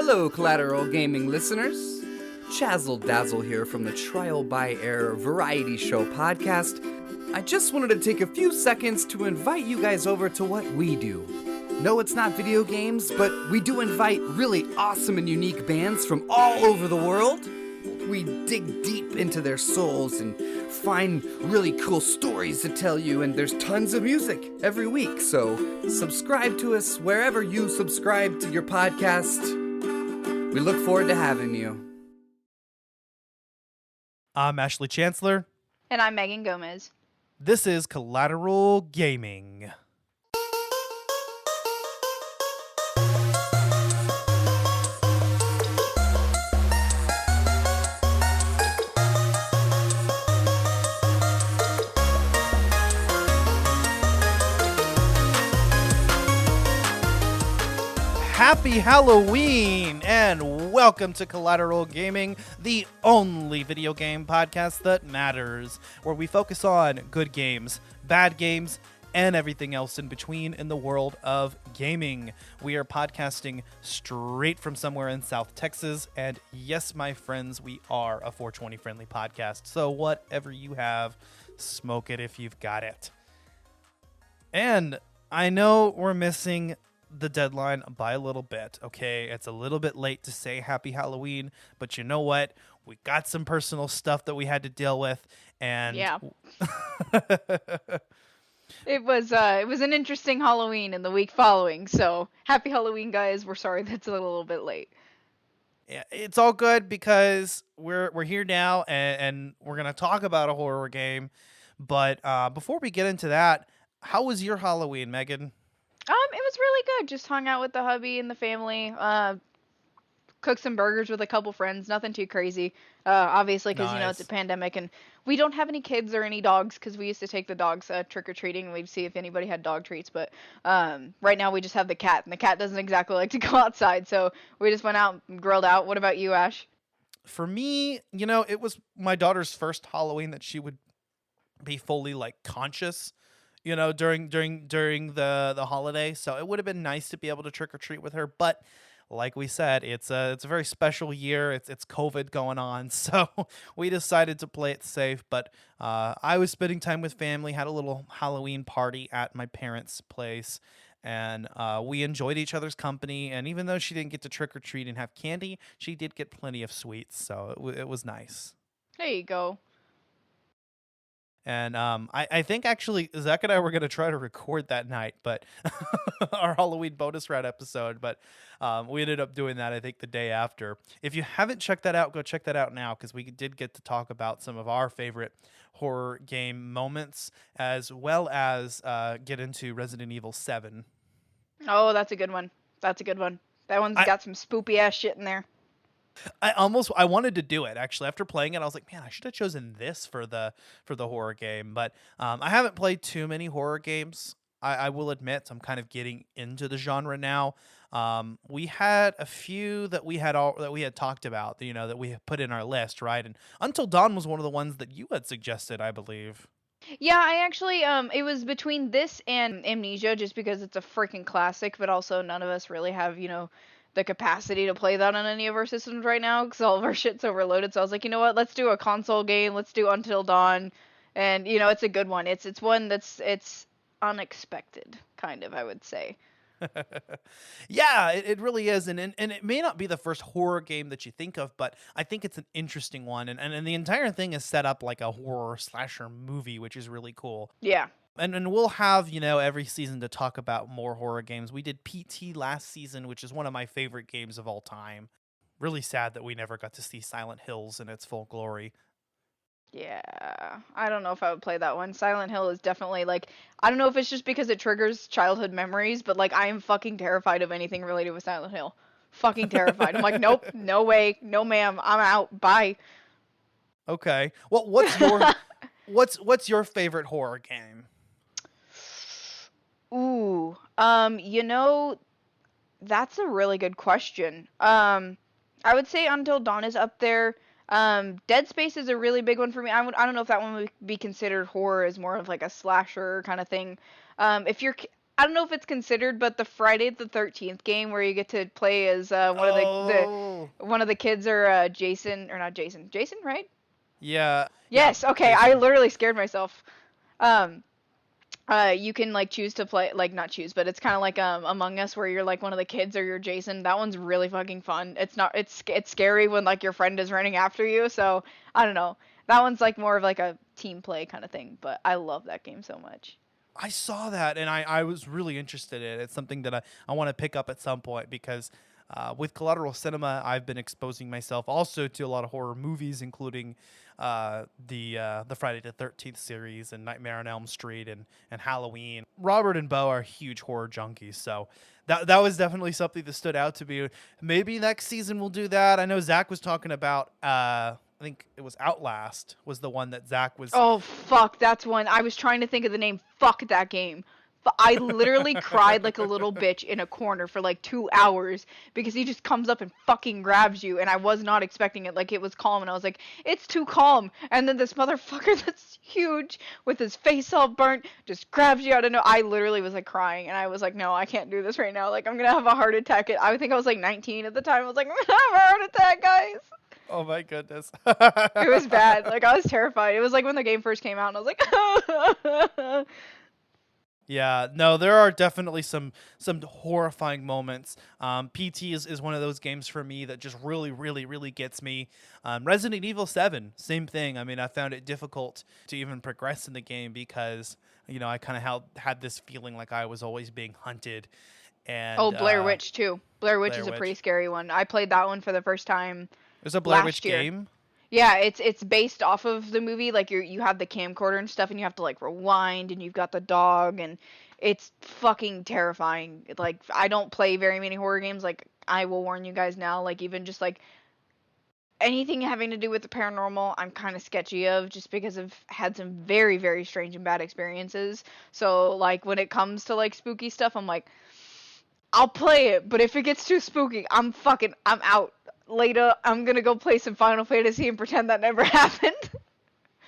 Hello, Collateral Gaming listeners. Chazzle Dazzle here from the Trial by Error Variety Show podcast. I just wanted to take a few seconds to invite you guys over to what we do. No, it's not video games, but we do invite really awesome and unique bands from all over the world. We dig deep into their souls and find really cool stories to tell you, and there's tons of music every week, so subscribe to us wherever you subscribe to your podcast. We look forward to having you. I'm Ashley Chancellor. And I'm Megan Gomez. This is Collateral Gaming. Happy Halloween and welcome to Collateral Gaming, the only video game podcast that matters, where we focus on good games, bad games, and everything else in between in the world of gaming. We are podcasting straight from somewhere in South Texas, and yes, my friends, we are a 420 friendly podcast, so whatever you have, smoke it if you've got it. And I know we're missing the deadline by a little bit. Okay, it's a little bit late to say happy Halloween, but you know what? We got some personal stuff that we had to deal with, and yeah, it was an interesting Halloween in the week following. So happy Halloween, guys. We're sorry that's a little bit late. Yeah, it's all good because we're here now, and we're gonna talk about a horror game. But before we get into that, how was your Halloween, Megan? It was really good. Just hung out with the hubby and the family. Cooked some burgers with a couple friends. Nothing too crazy. Obviously, because you know it's a pandemic, and we don't have any kids or any dogs because we used to take the dogs trick or treating and we'd see if anybody had dog treats. But right now we just have the cat, and the cat doesn't exactly like to go outside, so we just went out and grilled out. What about you, Ash? For me, you know, it was my daughter's first Halloween that she would be fully conscious, you know, during the holiday. So it would have been nice to be able to trick or treat with her, but like we said, it's a very special year. It's COVID going on, so we decided to play it safe. But I was spending time with family, had a little Halloween party at my parents' place, and we enjoyed each other's company. And even though she didn't get to trick or treat and have candy, she did get plenty of sweets, so it was nice. There you go. And I think actually Zach and I were going to try to record that night, but our Halloween bonus round episode, but we ended up doing that, I think, the day after. If you haven't checked that out, go check that out now, because we did get to talk about some of our favorite horror game moments, as well as get into Resident Evil 7. Oh, that's a good one. That's a good one. That one's got some spoopy ass shit in there. I wanted to do it actually. After playing it, I was like, man, I should have chosen this for the horror game. But I haven't played too many horror games. I will admit, I'm kind of getting into the genre now. We had a few that we had talked about, you know, that we put in our list, right? And Until Dawn was one of the ones that you had suggested, I believe. Yeah, I actually, it was between this and Amnesia, just because it's a freaking classic, but also none of us really have, you know, the capacity to play that on any of our systems right now, because all of our shit's overloaded. So I was like, you know what, let's do a console game, let's do Until Dawn, and, you know, it's a good one. It's one it's unexpected, kind of, I would say. Yeah, it really is, and it may not be the first horror game that you think of, but I think it's an interesting one, and the entire thing is set up like a horror slasher movie, which is really cool. Yeah. And we'll have, you know, every season to talk about more horror games. We did PT last season, which is one of my favorite games of all time. Really sad that we never got to see Silent Hills in its full glory. Yeah, I don't know if I would play that one. Silent Hill is definitely I don't know if it's just because it triggers childhood memories, but I am fucking terrified of anything related with Silent Hill. Fucking terrified. I'm like, nope, no way, no ma'am, I'm out. Bye. Okay. Well, what's your favorite horror game? Ooh, you know, that's a really good question. I would say Until Dawn is up there. Dead Space is a really big one for me. I don't know if that one would be considered horror, as more of a slasher kind of thing. If you're I don't know if it's considered, but the Friday the 13th game where you get to play as one of Oh. one of the kids or Jason or not Jason. Jason, right? Yeah. Yeah. Yes. Okay. I Jason. literally scared myself. Um, you can like choose to play like not choose, but it's kind of like Among Us where you're like one of the kids or you're Jason. That one's really fucking fun. It's scary when like your friend is running after you. So I don't know. That one's like more of like a team play kind of thing. But I love that game so much. I saw that and I was really interested in it. It's something that I want to pick up at some point because with Collateral Cinema, I've been exposing myself also to a lot of horror movies, including the Friday the 13th series and Nightmare on Elm Street and Halloween. Robert and Bo are huge horror junkies, so that was definitely something that stood out to me. Maybe next season we'll do that. I know Zach was talking about. I think it was Outlast was the one that Zach was. Oh fuck, that's one. I was trying to think of the name. Fuck that game. I literally cried like a little bitch in a corner for like 2 hours because he just comes up and fucking grabs you, and I was not expecting it. Like it was calm, and I was like, it's too calm. And then this motherfucker that's huge with his face all burnt just grabs you out of no. I literally was like crying, and I was like, no, I can't do this right now. Like I'm gonna have a heart attack. I think I was like 19 at the time. I was like, I'm gonna have a heart attack, guys. Oh my goodness. It was bad. Like I was terrified. It was like when the game first came out, and I was like, Yeah, no, there are definitely some horrifying moments. PT is one of those games for me that just really gets me. Resident Evil 7, same thing. I mean, I found it difficult to even progress in the game because I kind of had this feeling like I was always being hunted. And oh, Blair Witch too. Blair Witch Blair is a Witch. pretty scary one. I played that one for the first time There's a Blair last Witch year. game. Yeah, it's based off of the movie. Like you have the camcorder and stuff, and you have to like rewind, and you've got the dog, and it's fucking terrifying. Like I don't play very many horror games. Like I will warn you guys now. Like even just like anything having to do with the paranormal, I'm kind of sketchy of just because I've had some very strange and bad experiences. So like when it comes to like spooky stuff, I'm like, I'll play it, but if it gets too spooky, I'm out. Later, I'm gonna go play some Final Fantasy and pretend that never happened.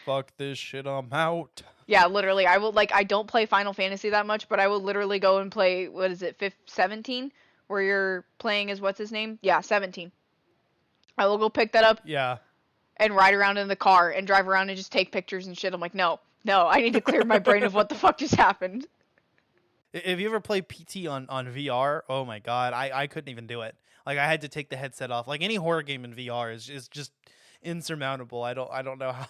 Fuck this shit, I'm out. Yeah, literally, I don't play Final Fantasy that much, but I will literally go and play, what is it, 17? Where you're playing as, what's his name? Yeah, 17. I will go pick that up. Yeah. And ride around in the car and drive around and just take pictures and shit. I'm like, no, I need to clear my brain of what the fuck just happened. If you ever play PT on VR, oh my god, I couldn't even do it. Like I had to take the headset off. Like any horror game in VR is just insurmountable. I don't know how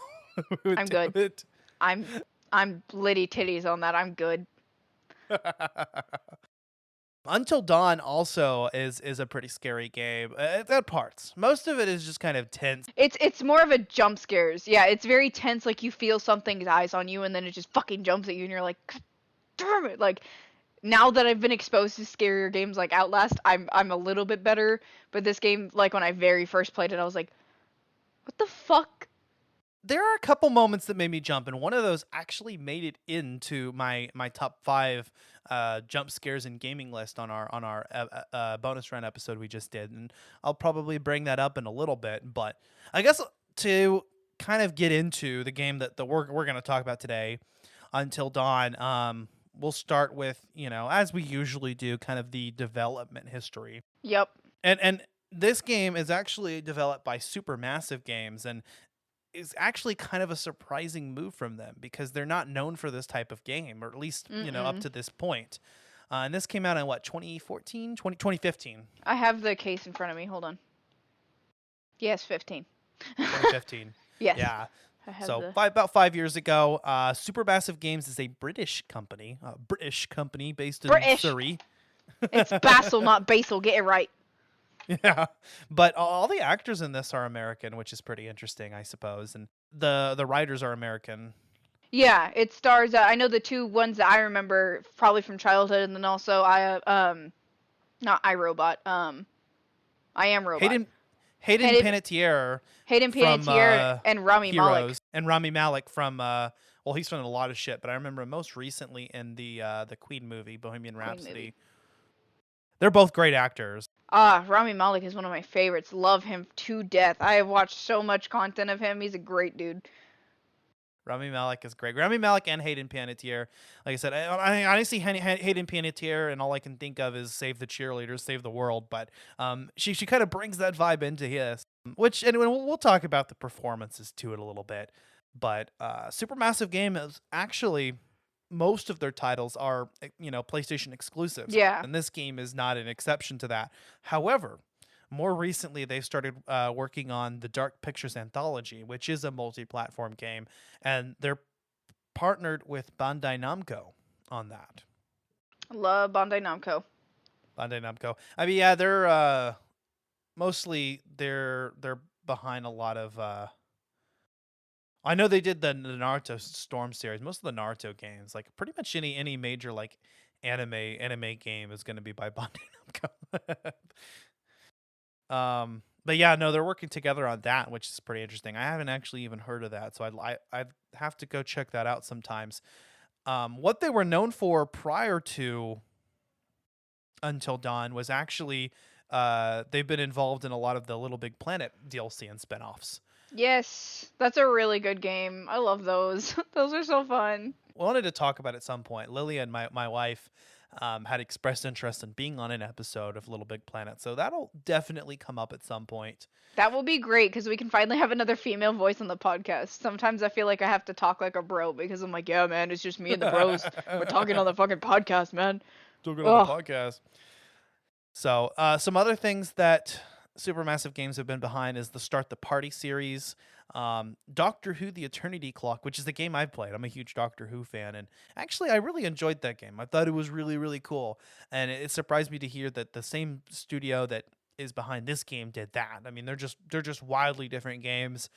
we would I'm do good. it. I'm litty titties on that. I'm good. Until Dawn also is a pretty scary game at parts. Most of it is just kind of tense. It's more of a jump scares. Yeah, it's very tense. Like you feel something's eyes on you, and then it just fucking jumps at you, and you're like, God damn it! Like now that I've been exposed to scarier games like Outlast, I'm a little bit better. But this game, like when I very first played it, I was like, what the fuck? There are a couple moments that made me jump, and one of those actually made it into my top 5 jump scares in gaming list on our bonus round episode we just did, and I'll probably bring that up in a little bit. But I guess to kind of get into the game that we're going to talk about today, Until Dawn, we'll start with, as we usually do, kind of the development history. Yep. And this game is actually developed by Supermassive Games, and is actually kind of a surprising move from them because they're not known for this type of game, or at least, up to this point. And this came out in 2014, 2015. I have the case in front of me. Hold on. Yes, 15. 2015. Yes. Yeah. So the... about 5 years ago, Supermassive Games is a British company based in Surrey. It's Basil, not Basil. Get it right. Yeah, but all the actors in this are American, which is pretty interesting, I suppose, and the writers are American. Yeah, it stars. I know the two ones that I remember probably from childhood, and then also not iRobot. I Am Robot. Hayden Panettiere. Hayden Panettiere and Rami Malek. And Rami Malek from well, he's from a lot of shit, but I remember most recently in the Queen movie, Bohemian Rhapsody. They're both great actors. Rami Malek is one of my favorites. Love him to death. I have watched so much content of him. He's a great dude. Rami Malek is great. Rami Malek and Hayden Panettiere. Like I said, I honestly Hayden Panettiere, and all I can think of is Save the Cheerleaders, Save the World. But she kind of brings that vibe into his, which, and we'll talk about the performances to it a little bit. But Supermassive game is actually, most of their titles are, PlayStation exclusives. Yeah. And this game is not an exception to that. However, more recently, they started working on the Dark Pictures Anthology, which is a multi-platform game, and they're partnered with Bandai Namco on that. Love Bandai Namco. Bandai Namco. I mean, yeah, they're mostly they're behind a lot of. I know they did the Naruto Storm series. Most of the Naruto games, like pretty much any major like anime game, is going to be by Bandai Namco. But yeah, no, they're working together on that, which is pretty interesting. I haven't actually even heard of that, so I'd have to go check that out sometimes. What they were known for prior to Until Dawn was actually they've been involved in a lot of the Little Big Planet DLC and spinoffs. Yes, that's a really good game. I love those. Those are so fun. I wanted to talk about it at some point. Lillian, my wife, had expressed interest in being on an episode of Little Big Planet, so that'll definitely come up at some point. That will be great because we can finally have another female voice on the podcast. Sometimes I feel like I have to talk like a bro because I'm like, yeah, man, it's just me and the bros. We're talking on the fucking podcast, man. Talking on the podcast. So, some other things that Supermassive Games have been behind is the Start the Party series, Doctor Who: The Eternity Clock, which is the game I've played. I'm a huge Doctor Who fan, and actually I really enjoyed that game. I thought it was really, really cool, and it surprised me to hear that the same studio that is behind this game did that. I mean, they're just wildly different games.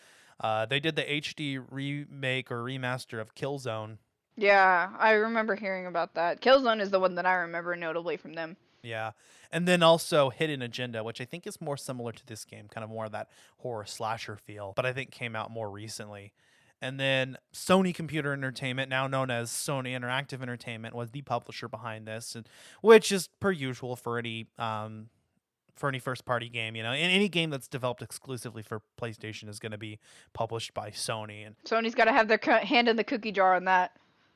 They did the HD remake or remaster of Killzone. Yeah, I remember hearing about that. Killzone is the one that I remember notably from them. Yeah. And then also Hidden Agenda, which I think is more similar to this game, kind of more of that horror slasher feel, but I think came out more recently. And then Sony Computer Entertainment, now known as Sony Interactive Entertainment, was the publisher behind this, which is per usual for any first party game. Any game that's developed exclusively for PlayStation is going to be published by Sony. And Sony's got to have their hand in the cookie jar on that.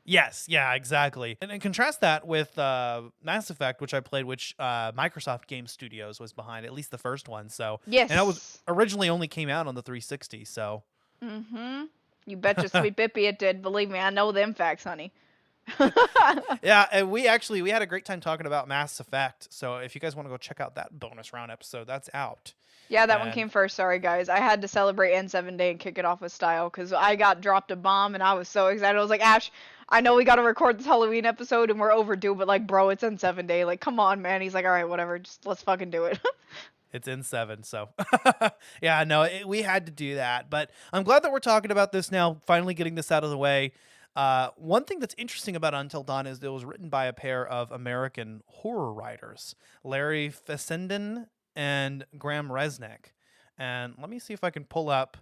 Yes, yeah, exactly. And contrast that with Mass Effect, which I played, which Microsoft Game Studios was behind, at least the first one. So yes, and that was originally only came out on the 360. So you betcha, sweet Bippy, it did. Believe me, I know them facts, honey. Yeah, and we had a great time talking about Mass Effect. So if you guys want to go check out that bonus round episode, that's out. Yeah, that one came first. Sorry, guys. I had to celebrate N7 Day and kick it off with style because I got dropped a bomb and I was so excited. I was like, Ash, I know we got to record this Halloween episode and we're overdue, but like, bro, it's N7 Day. Like, come on, man. He's like, all right, whatever. Just let's fucking do it. It's N7, so yeah, no, we had to do that. But I'm glad that we're talking about this now, finally getting this out of the way. One thing that's interesting about Until Dawn is it was written by a pair of American horror writers, Larry Fessenden and Graham Resnick. And let me see if I can pull up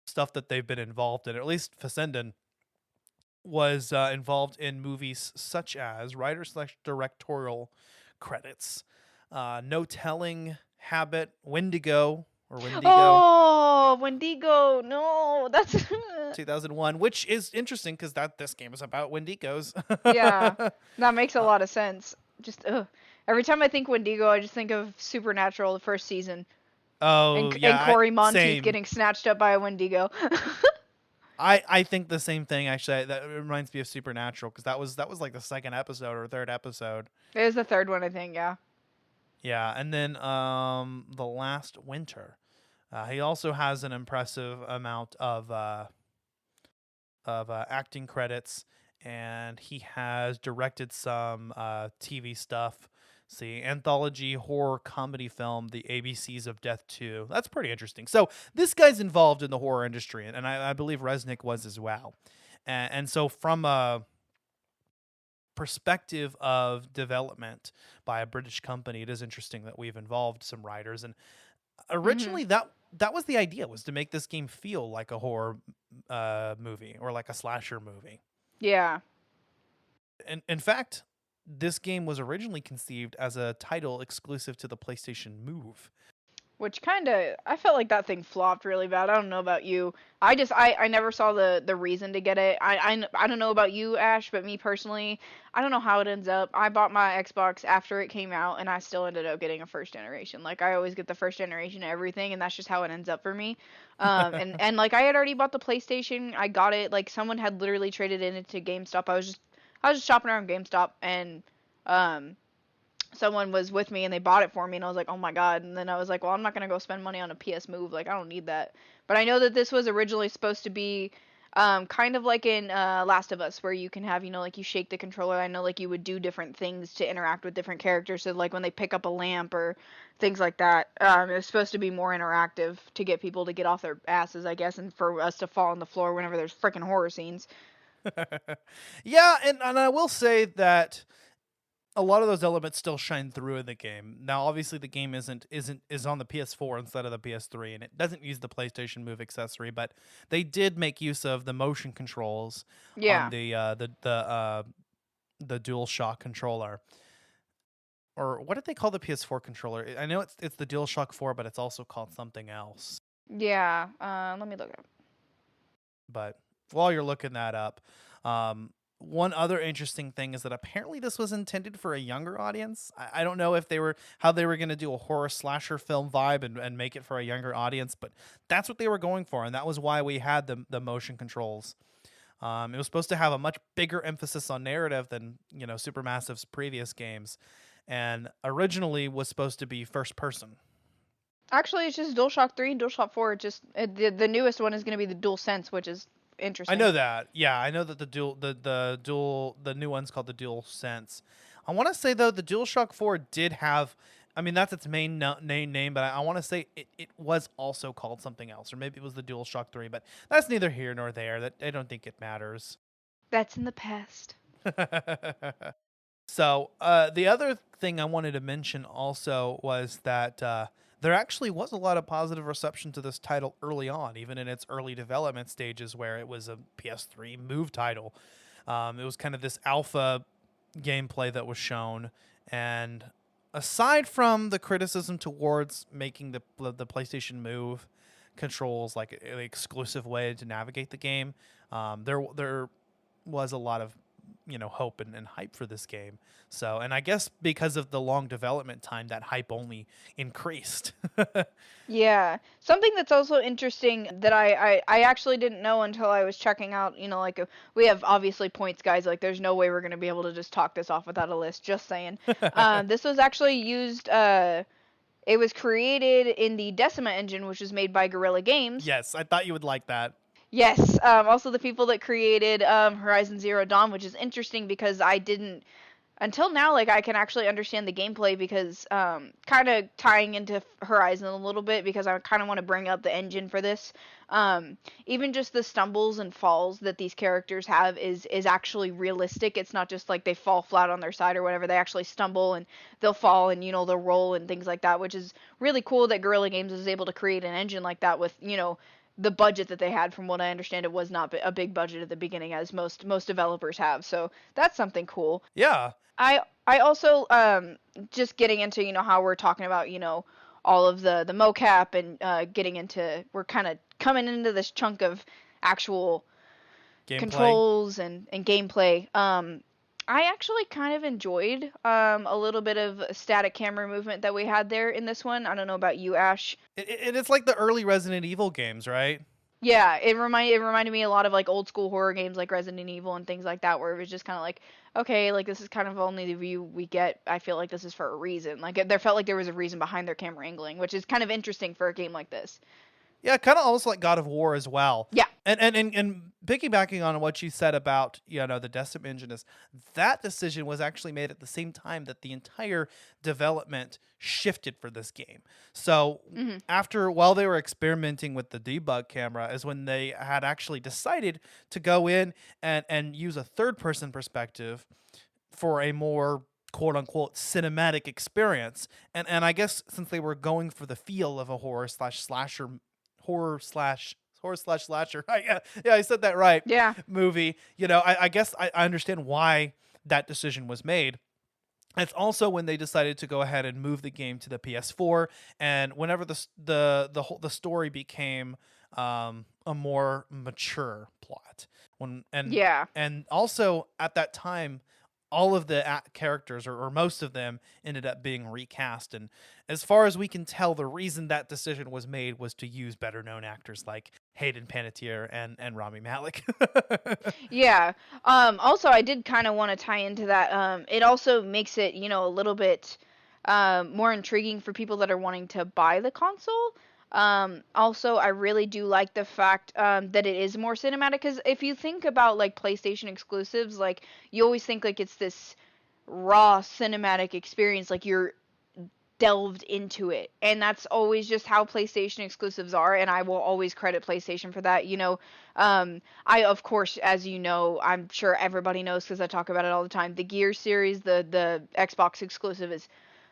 stuff that they've been involved in. Or at least Fessenden was involved in movies such as writer/directorial credits, No Telling, Habit, Wendigo. Oh, Wendigo! No, that's 2001, which is interesting because this game is about Wendigos. Yeah, that makes a lot of sense. Just every time I think Wendigo, I just think of Supernatural, the first season. Oh, and Cory Monteith same. getting snatched up by a Wendigo. I think the same thing actually. That reminds me of Supernatural because that was like the second episode or third episode. It was the third one, I think. Yeah. Yeah, and then The Last Winter. He also has an impressive amount of acting credits, and he has directed some TV stuff. See, anthology horror comedy film, The ABCs of Death 2. That's pretty interesting. So this guy's involved in the horror industry, and I believe Resnick was as well. And so from a perspective of development by a British company, it is interesting that we've involved some writers. And originally that was the idea, was to make this game feel like a horror movie or like a slasher movie. Yeah. And in fact, this game was originally conceived as a title exclusive to the PlayStation Move. which kind of I felt like that thing flopped really bad. I don't know about you. I never saw the reason to get it. I don't know about you, Ash, but me personally, I don't know how it ends up. I bought my Xbox after it came out, and I still ended up getting a first generation. Like I always get the first generation of everything, and that's just how it ends up for me. And like I had already bought the PlayStation. I got it like someone had literally traded it into GameStop. I was just shopping around GameStop and um someone was with me and they bought it for me and I was like, "Oh my God." And then I was like, "Well, I'm not going to go spend money on a PS Move. Like I don't need that." But I know that this was originally supposed to be kind of like in Last of Us where you can have, like you shake the controller. I know like you would do different things to interact with different characters. So like when they pick up a lamp or things like that, it was supposed to be more interactive to get people to get off their asses, I guess, and for us to fall on the floor whenever there's freaking horror scenes. Yeah, and I will say that a lot of those elements still shine through in the game. Now, obviously, the game is on the PS4 instead of the PS3, and it doesn't use the PlayStation Move accessory, but they did make use of the motion controls on Yeah. the DualShock controller. Or what did they call the PS4 controller? I know it's the DualShock 4, but it's also called something else. Yeah. Let me look it up. But while you're looking that up, one other interesting thing is that apparently this was intended for a younger audience. I don't know if how they were going to do a horror slasher film vibe and make it for a younger audience, but that's what they were going for, and that was why we had the motion controls. It was supposed to have a much bigger emphasis on narrative than Supermassive's previous games, and originally was supposed to be first person. Actually, it's just DualShock 3 and DualShock 4. The newest one is going to be the DualSense, which is I interesting. know that. Yeah, I know that the new one's called the DualSense. I want to say though the DualShock 4 did have, I mean that's its main name, but I want to say it was also called something else, or maybe it was the DualShock 3, but that's neither here nor there. That I don't think it matters. That's in the past. So the other thing I wanted to mention also was that there actually was a lot of positive reception to this title early on, even in its early development stages where it was a PS3 Move title. It was kind of this alpha gameplay that was shown, and aside from the criticism towards making the PlayStation Move controls like an exclusive way to navigate the game, there was a lot of hope and hype for this game. So, and I guess because of the long development time, that hype only increased. Yeah. Something that's also interesting that I actually didn't know until I was checking out, like we have obviously points, guys. Like there's no way we're going to be able to just talk this off without a list. Just saying. This was actually used. It was created in the Decima engine, which was made by Guerrilla Games. Yes, I thought you would like that. Yes. Also the people that created Horizon Zero Dawn, which is interesting because I didn't until now, like I can actually understand the gameplay because kind of tying into Horizon a little bit because I kind of want to bring up the engine for this. Even just the stumbles and falls that these characters have is actually realistic. It's not just like they fall flat on their side or whatever. They actually stumble and they'll fall and they'll roll and things like that, which is really cool that Guerrilla Games is able to create an engine like that with the budget that they had. From what I understand, it was not a big budget at the beginning, as most developers have. So that's something cool. Yeah. I also just getting into how we're talking about all of the mocap and getting into we're kind of coming into this chunk of actual Gameplay. Controls and gameplay. I actually kind of enjoyed a little bit of static camera movement that we had there in this one. I don't know about you, Ash. It's like the early Resident Evil games, right? Yeah, it reminded me a lot of like old school horror games like Resident Evil and things like that, where it was just kind of like, okay, like this is kind of only the view we get. I feel like this is for a reason. Like there felt like there was a reason behind their camera angling, which is kind of interesting for a game like this. Yeah, kind of almost like God of War as well. Yeah. And piggybacking on what you said about, the Decim engine is that decision was actually made at the same time that the entire development shifted for this game. So while they were experimenting with the debug camera is when they had actually decided to go in and use a third person perspective for a more quote unquote cinematic experience. And I guess since they were going for the feel of a horror slash slasher, yeah, I said that right. Yeah. Movie. I guess I understand why that decision was made. It's also when they decided to go ahead and move the game to the PS4, and whenever the story became a more mature plot. When Yeah. and also at that time, all of the characters, or most of them, ended up being recast. And as far as we can tell, the reason that decision was made was to use better known actors like Hayden Panettiere and Rami Malek. Yeah. Also, I did kind of want to tie into that. It also makes it, a little bit more intriguing for people that are wanting to buy the console. Also, I really do like the fact that it is more cinematic, because if you think about like PlayStation exclusives, like you always think like it's this raw cinematic experience, like you're delved into it. And that's always just how PlayStation exclusives are, and I will always credit PlayStation for that. I, of course, as you know, I'm sure everybody knows because I talk about it all the time. The Gear series, the Xbox exclusive, is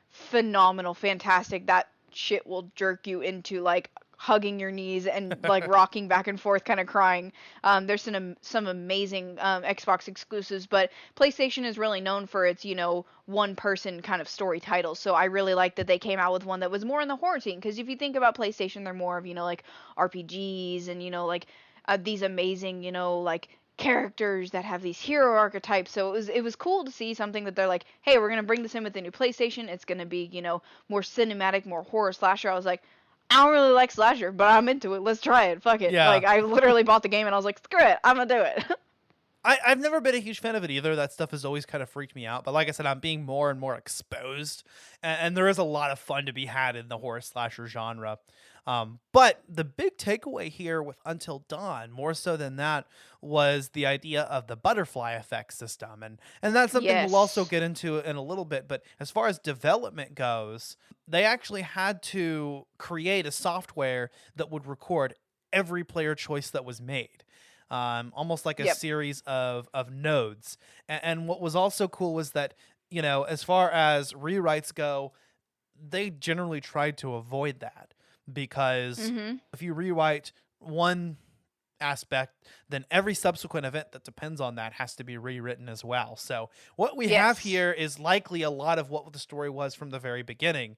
phenomenal, fantastic. That shit will jerk you into like hugging your knees and like rocking back and forth, kind of crying. There's some amazing Xbox exclusives, but PlayStation is really known for its one person kind of story titles. So I really like that they came out with one that was more in the horror scene, because if you think about PlayStation, they're more of like RPGs and like these amazing like characters that have these hero archetypes. So it was cool to see something that they're like, hey, we're gonna bring this in with the new PlayStation. It's gonna be more cinematic, more horror slasher. I was like, I don't really like slasher, but I'm into it. Let's try it. Fuck it. Yeah. Like I literally bought the game and I was like, screw it, I'm gonna do it. I've never been a huge fan of it either. That stuff has always kind of freaked me out. But like I said, I'm being more and more exposed, and there is a lot of fun to be had in the horror slasher genre. But the big takeaway here with Until Dawn, more so than that, was the idea of the butterfly effect system, and that's something we'll also Yes. get into in a little bit. But as far as development goes, they actually had to create a software that would record every player choice that was made, almost like a Yep. series of nodes. And what was also cool was that, as far as rewrites go, they generally tried to avoid that, because Mhm. if you rewrite one aspect, then every subsequent event that depends on that has to be rewritten as well. So what we have Yes. here is likely a lot of what the story was from the very beginning.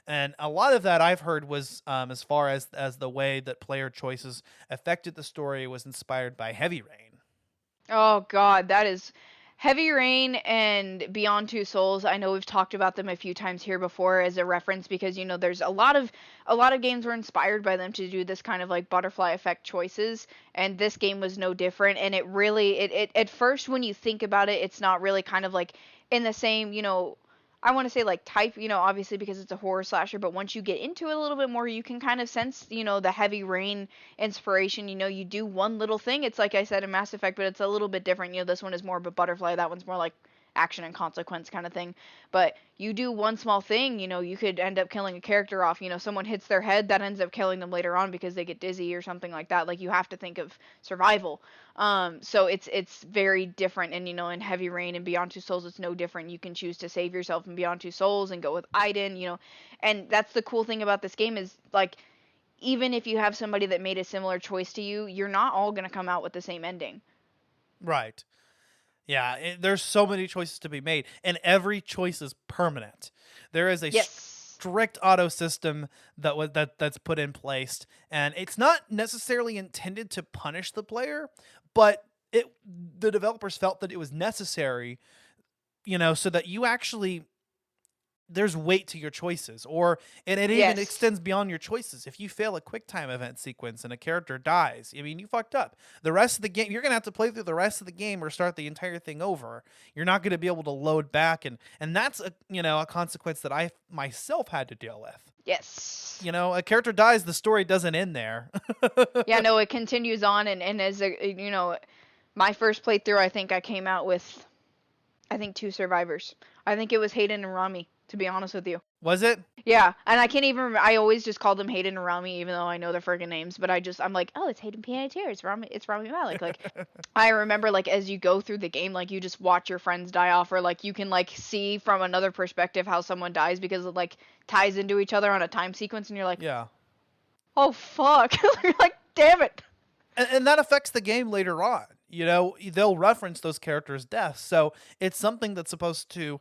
And a lot of that I've heard was, as far as the way that player choices affected the story, was inspired by Heavy Rain. Oh God, that is Heavy Rain and Beyond Two Souls. I know we've talked about them a few times here before as a reference, because there's a lot of games were inspired by them to do this kind of like butterfly effect choices, and this game was no different. And it really it at first, when you think about it, it's not really kind of like in the same, I want to say like type, obviously because it's a horror slasher, but once you get into it a little bit more, you can kind of sense, the Heavy Rain inspiration. You do one little thing. It's like I said in Mass Effect, but it's a little bit different. This one is more of a butterfly. That one's more like action and consequence kind of thing. But you do one small thing, you could end up killing a character off. Someone hits their head, that ends up killing them later on because they get dizzy or something like that. Like you have to think of survival. So it's very different. And in Heavy Rain and Beyond Two Souls, it's no different. You can choose to save yourself in Beyond Two Souls and go with Aiden. And that's the cool thing about this game is like, even if you have somebody that made a similar choice to you, you're not all going to come out with the same ending. Right. Yeah, there's so many choices to be made, and every choice is permanent. There is a Yes. strict auto system that's put in place, and it's not necessarily intended to punish the player, but the developers felt that it was necessary, so that you actually, there's weight to your choices, and it even Yes. extends beyond your choices. If you fail a quick time event sequence and a character dies, I mean, you fucked up. The rest of the game, you're gonna have to play through the rest of the game or start the entire thing over. You're not gonna be able to load back, and that's a consequence that I myself had to deal with. Yes. A character dies, the story doesn't end there. Yeah, no, it continues on, and as my first playthrough, I think I came out with, I think, two survivors. I think it was Hayden and Rami, to be honest with you. Was it? Yeah, and I can't even remember. I always just called them Hayden and Rami, even though I know their friggin' names. But I'm like, oh, it's Hayden Panettiere, it's Rami Malek. Like, I remember, like, as you go through the game, like, you just watch your friends die off, or like you can like see from another perspective how someone dies, because it like ties into each other on a time sequence, and you're like, Yeah. oh fuck, you're like, damn it. And that affects the game later on. They'll reference those characters' deaths, so it's something that's supposed to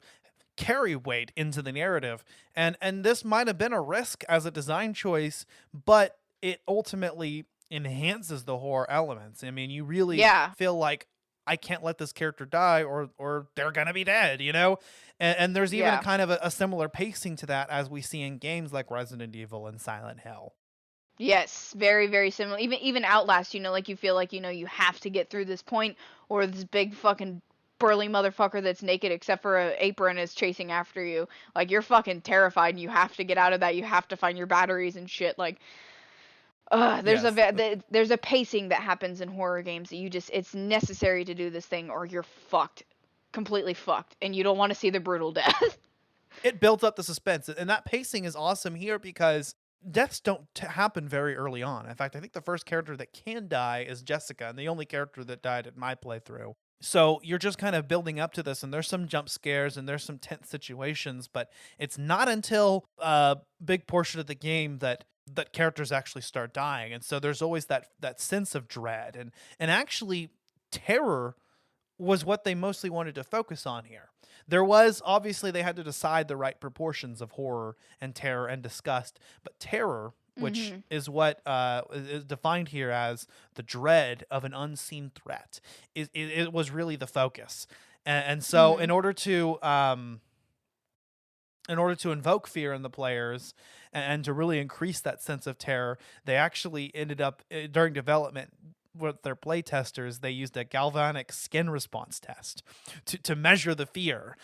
carry weight into the narrative. And this might have been a risk as a design choice, but it ultimately enhances the horror elements. I mean, you really Yeah. feel like I can't let this character die or they're gonna be dead, you know? And there's even a Yeah. kind of a similar pacing to that as we see in games like Resident Evil and Silent Hill. Yes, very, very similar. Even Outlast, like you feel like, you have to get through this point, or this big fucking burly motherfucker that's naked except for a apron is chasing after you. Like you're fucking terrified and you have to get out of that. You have to find your batteries and shit. Like Yes. there's a pacing that happens in horror games that it's necessary to do this thing or you're fucked. Completely fucked and you don't want to see the brutal death. It builds up the suspense, and that pacing is awesome here because deaths don't happen very early on. In fact, I think the first character that can die is Jessica, and the only character that died at my playthrough. So you're just kind of building up to this, and there's some jump scares and there's some tense situations, but it's not until a big portion of the game that characters actually start dying, and so there's always that sense of dread and actually terror was what they mostly wanted to focus on here. There was obviously they had to decide the right proportions of horror and terror and disgust, but terror, which is what is defined here as the dread of an unseen threat, it was really the focus. And so in order to invoke fear in the players and to really increase that sense of terror, they actually ended up during development with their play testers, they used a galvanic skin response test to measure the fear.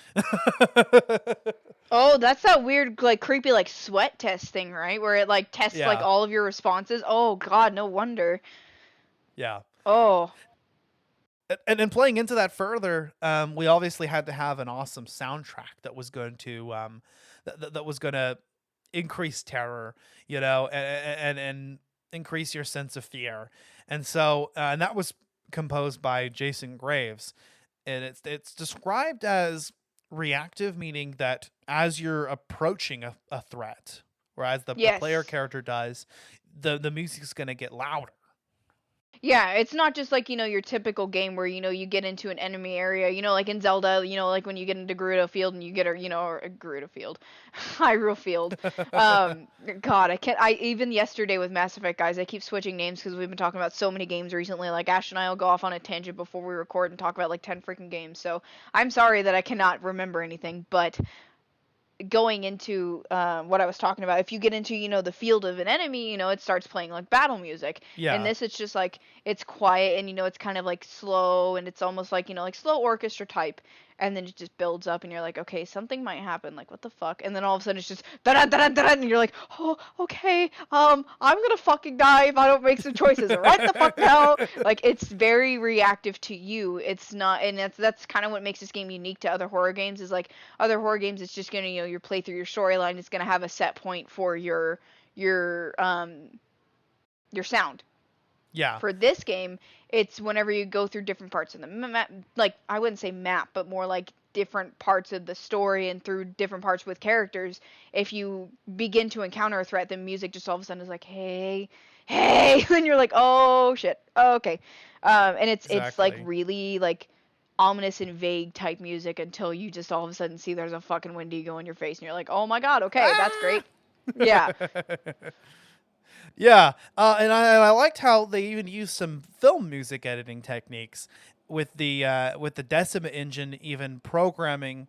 Oh, that's that weird, like, creepy, like, sweat test thing, right? Where it, like, tests, like, all of your responses. Oh, God, no wonder. Yeah. Oh. And in playing into that further, we obviously had to have an awesome soundtrack that was going to that was going to increase terror, and increase your sense of fear. And so, and that was composed by Jason Graves, and it's described as reactive, meaning that as you're approaching a threat, whereas the player character does, the music's going to get louder. Yeah, it's not just like, your typical game where, you get into an enemy area, like in Zelda, like when you get into Gerudo Field and you get or a Gerudo Field, Hyrule Field. God, even yesterday with Mass Effect, guys, I keep switching names because we've been talking about so many games recently. Like Ash and I will go off on a tangent before we record and talk about like 10 freaking games. So I'm sorry that I cannot remember anything, but going into what I was talking about, if you get into, the field of an enemy, it starts playing like battle music. Yeah. And this, it's just like, it's quiet and, it's kind of like slow and it's almost like, like slow orchestra type. And then it just builds up and you're like, okay, something might happen. Like, what the fuck? And then all of a sudden it's just da da da da and you're like, oh, okay, I'm gonna fucking die if I don't make some choices right the fuck now. Like, it's very reactive to you. It's not, and that's kind of what makes this game unique to other horror games. Is like other horror games, it's just gonna, your playthrough, your storyline is gonna have a set point for your sound. Yeah. For this game, it's whenever you go through different parts of the map, like, I wouldn't say map, but more like different parts of the story and through different parts with characters. If you begin to encounter a threat, the music just all of a sudden is like, hey, hey, and you're like, oh shit, okay. And it's like really like ominous and vague type music until you just all of a sudden see there's a fucking Wendigo in your face and you're like, oh my god, okay, that's great. Yeah. Yeah, and I liked how they even used some film music editing techniques with the Decima engine, even programming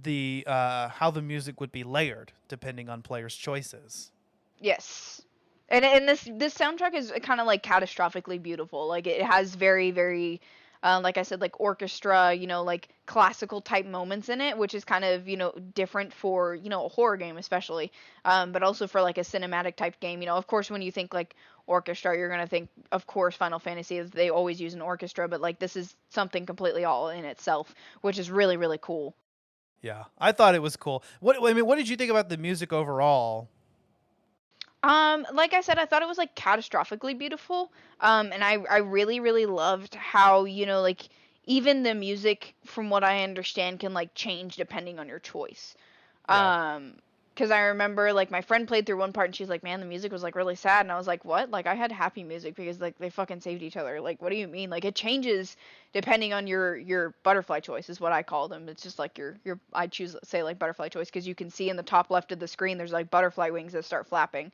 the how the music would be layered depending on players' choices. Yes, and this soundtrack is kind of like catastrophically beautiful. Like it has very very like I said, like orchestra, like classical type moments in it, which is kind of, different for, a horror game especially, but also for like a cinematic type game. Of course, when you think like orchestra, you're going to think, of course, Final Fantasy, they always use an orchestra, but like this is something completely all in itself, which is really, really cool. Yeah, I thought it was cool. What did you think about the music overall? Like I said, I thought it was like catastrophically beautiful. And I really, really loved how, like even the music from what I understand can like change depending on your choice. Yeah. Because I remember, like, my friend played through one part and she's like, man, the music was, like, really sad. And I was like, what? Like, I had happy music because, like, they fucking saved each other. Like, what do you mean? Like, it changes depending on your butterfly choice is what I call them. It's just like I choose, say, like, butterfly choice because you can see in the top left of the screen there's, like, butterfly wings that start flapping.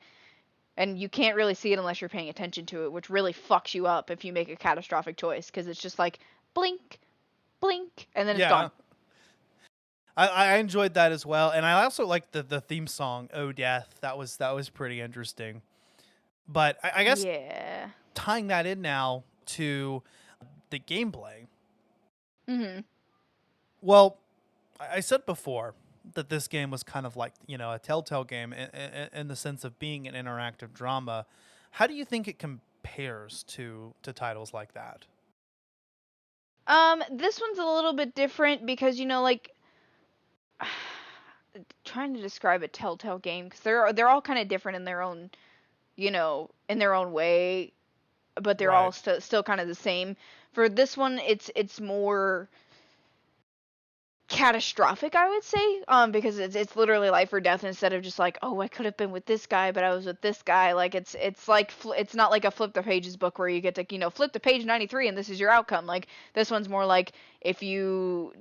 And you can't really see it unless you're paying attention to it, which really fucks you up if you make a catastrophic choice because it's just like, blink, blink, and then it's gone. I enjoyed that as well, and I also liked the theme song "Oh Death." That was pretty interesting. But I guess tying that in now to the gameplay. Mm-hmm. Well, I said before that this game was kind of like, you know, a Telltale game in the sense of being an interactive drama. How do you think it compares to titles like that? This one's a little bit different because, you know, like, trying to describe a Telltale game because they're all kind of different in their own, you know, in their own way, but they're all still kind of the same. For this one, it's more catastrophic, I would say, because it's literally life or death instead of just like, oh, I could have been with this guy, but I was with this guy. Like it's like it's not like a flip the pages book where you get to, you know, flip to page 93 and this is your outcome. Like this one's more like if you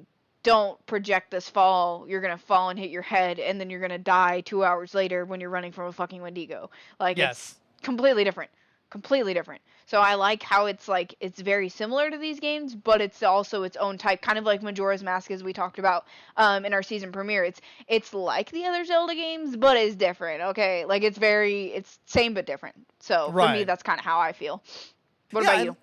don't project this fall, you're gonna fall and hit your head, and then you're gonna die 2 hours later when you're running from a fucking Wendigo. Like it's completely different. Completely different. So I like how it's like it's very similar to these games, but it's also its own type, kind of like Majora's Mask as we talked about in our season premiere. It's like the other Zelda games, but it's different. Okay, like it's same but different. So for me, that's kind of how I feel. What about you?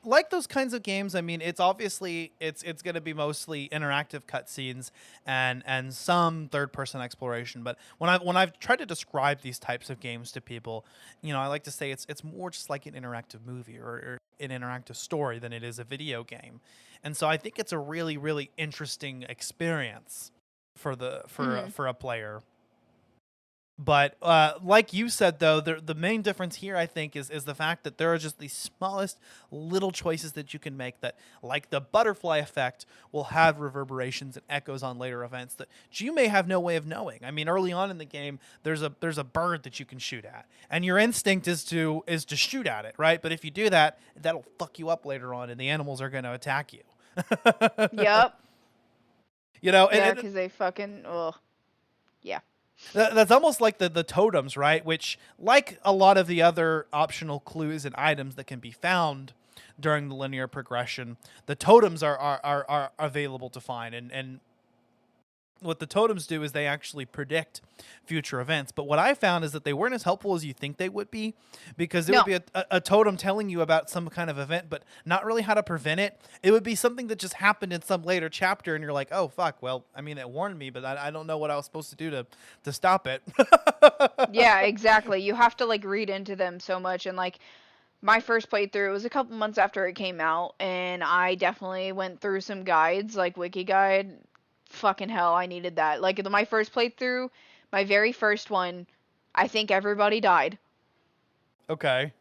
Like those kinds of games, I mean, it's obviously it's going to be mostly interactive cutscenes and some third person exploration. But when I've tried to describe these types of games to people, you know, I like to say it's more just like an interactive movie or an interactive story than it is a video game. And so I think it's a really, really interesting experience for a player. But like you said, though, the main difference here, I think, is the fact that there are just the smallest little choices that you can make that, like the butterfly effect, will have reverberations and echoes on later events that you may have no way of knowing. I mean, early on in the game, there's a bird that you can shoot at, and your instinct is to shoot at it, right? But if you do that, that'll fuck you up later on, and the animals are going to attack you. Yep. You know, yeah, because they fucking yeah. That's almost like the totems, right? Which, like a lot of the other optional clues and items that can be found during the linear progression, the totems are available to find. And what the totems do is they actually predict future events. But what I found is that they weren't as helpful as you think they would be, because it would be a totem telling you about some kind of event, but not really how to prevent it. It would be something that just happened in some later chapter, and you're like, oh, fuck, well, I mean, it warned me, but I don't know what I was supposed to do to stop it. Yeah, exactly. You have to, like, read into them so much, and, like, my first playthrough, it was a couple months after it came out, and I definitely went through some guides, like Wiki Guide. Fucking hell, I needed that. Like, my first playthrough, my very first one, I think everybody died. Okay.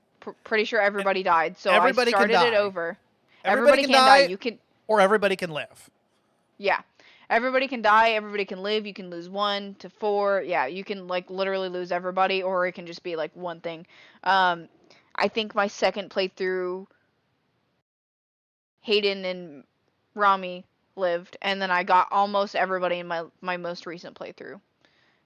Pretty sure everybody died, so everybody I started can die. it over. Everybody can die. You can, or everybody can live. Yeah. Everybody can die, everybody can live, you can lose 1 to 4. Yeah, you can, like, literally lose everybody, or it can just be, like, one thing. I think my second playthrough, Hayden and Rami lived, and then I got almost everybody in my most recent playthrough.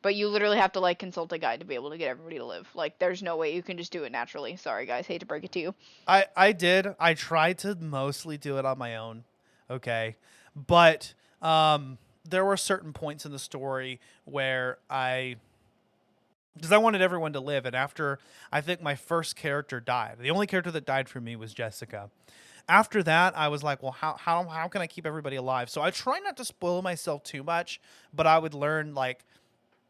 But you literally have to, like, consult a guide to be able to get everybody to live. Like, there's no way you can just do it naturally. Sorry, guys. Hate to break it to you. I did. I tried to mostly do it on my own. Okay. But there were certain points in the story where because I wanted everyone to live, and after I think my first character died, the only character that died for me was Jessica. After that, I was like, well, how can I keep everybody alive? So I try not to spoil myself too much, but I would learn, like,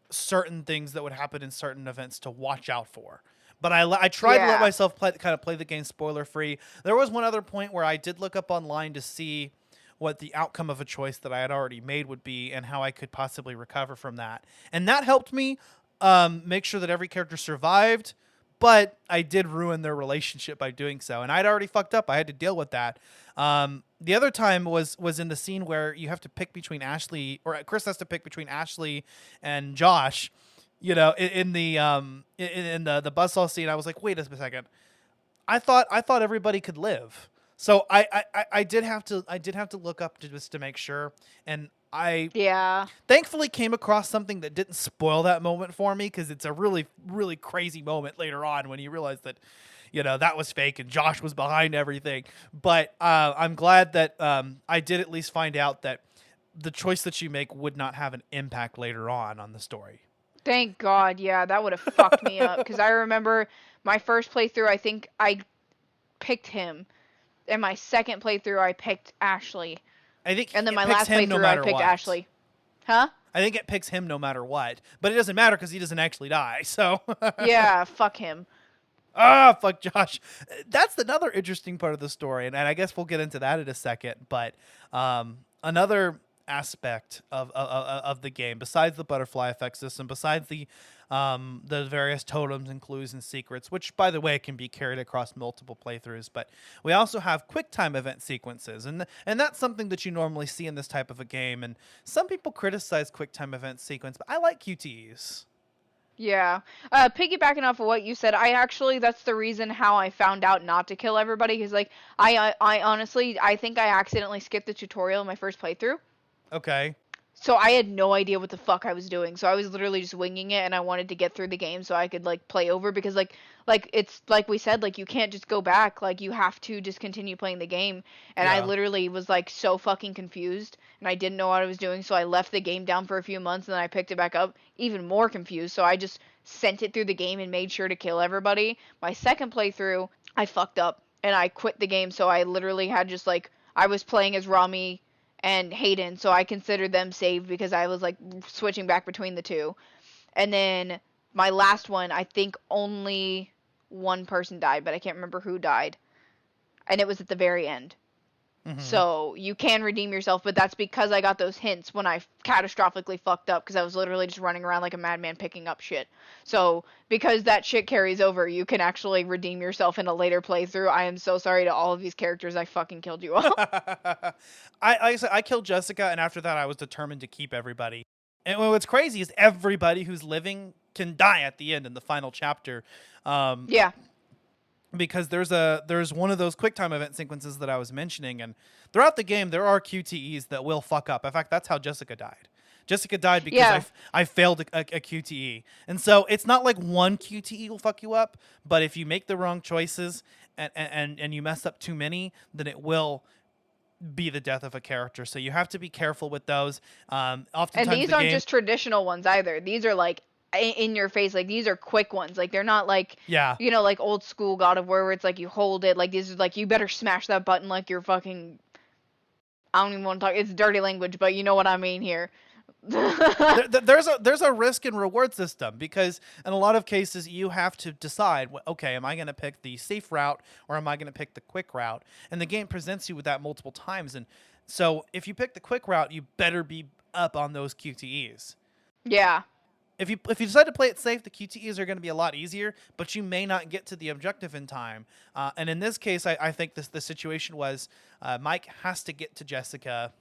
certain things that would happen in certain events to watch out for. But I tried to let myself play the game spoiler free. There was one other point where I did look up online to see what the outcome of a choice that I had already made would be and how I could possibly recover from that. And that helped me make sure that every character survived, but I did ruin their relationship by doing so. And I'd already fucked up. I had to deal with that. The other time was in the scene where you have to pick between Ashley, or Chris has to pick between Ashley and Josh. in the buzzsaw scene, I was like, wait a second. I thought everybody could live. So I did have to look up just to make sure, and I Yeah. thankfully came across something that didn't spoil that moment for me, because it's a really, really crazy moment later on when you realize that, that was fake and Josh was behind everything. But I'm glad that I did at least find out that the choice that you make would not have an impact later on the story. Thank God. Yeah, that would have fucked me up. Because I remember my first playthrough, I think I picked him. And my second playthrough, I picked Ashley. I think And then it my picks last him no playthrough, I matter picked what. Ashley. Huh? I think it picks him no matter what. But it doesn't matter because he doesn't actually die. So Yeah, fuck him. Fuck Josh. That's another interesting part of the story, and I guess we'll get into that in a second. But another aspect of the game, besides the butterfly effect system, besides the various totems and clues and secrets, which, by the way, can be carried across multiple playthroughs, but we also have QuickTime event sequences, and that's something that you normally see in this type of a game. And some people criticize QuickTime event sequence, but I like QTEs. Yeah. Piggybacking off of what you said, that's the reason how I found out not to kill everybody. Because, like, I honestly, I think I accidentally skipped the tutorial in my first playthrough. Okay. So I had no idea what the fuck I was doing. So I was literally just winging it, and I wanted to get through the game so I could like play over, because like it's like we said, like you can't just go back. Like you have to just continue playing the game. And I Yeah. literally was like so fucking confused, and I didn't know what I was doing. So I left the game down for a few months, and then I picked it back up even more confused. So I just sent it through the game and made sure to kill everybody. My second playthrough, I fucked up and I quit the game. So I literally had just like I was playing as Rami and Hayden, so I considered them saved because I was like switching back between the two. And then my last one, I think only one person died, but I can't remember who died. And it was at the very end. Mm-hmm. So you can redeem yourself, but that's because I got those hints when I catastrophically fucked up, because I was literally just running around like a madman picking up shit. So because that shit carries over, you can actually redeem yourself in a later playthrough. I am so sorry to all of these characters. I fucking killed you all. I killed Jessica, and after that, I was determined to keep everybody. And what's crazy is everybody who's living can die at the end in the final chapter. Yeah. Because there's one of those QuickTime event sequences that I was mentioning, and throughout the game there are QTEs that will fuck up. In fact, that's how Jessica died. Jessica died because I failed a QTE, and so it's not like one QTE will fuck you up, but if you make the wrong choices and you mess up too many, then it will be the death of a character. So you have to be careful with those. Oftentimes, And these aren't just traditional ones either. These are like in your face. Like these are quick ones. Like they're not like like old school God of War where it's like you hold it. Like these are like you better smash that button like you're fucking. I don't even want to talk. It's dirty language, but you know what I mean here. there's a risk and reward system, because in a lot of cases you have to decide, okay, am I going to pick the safe route or am I going to pick the quick route? And the game presents you with that multiple times. And so if you pick the quick route, you better be up on those QTEs. Yeah. If you decide to play it safe, the QTEs are going to be a lot easier, but you may not get to the objective in time. And in this case, I think the situation was Mike has to get to Jessica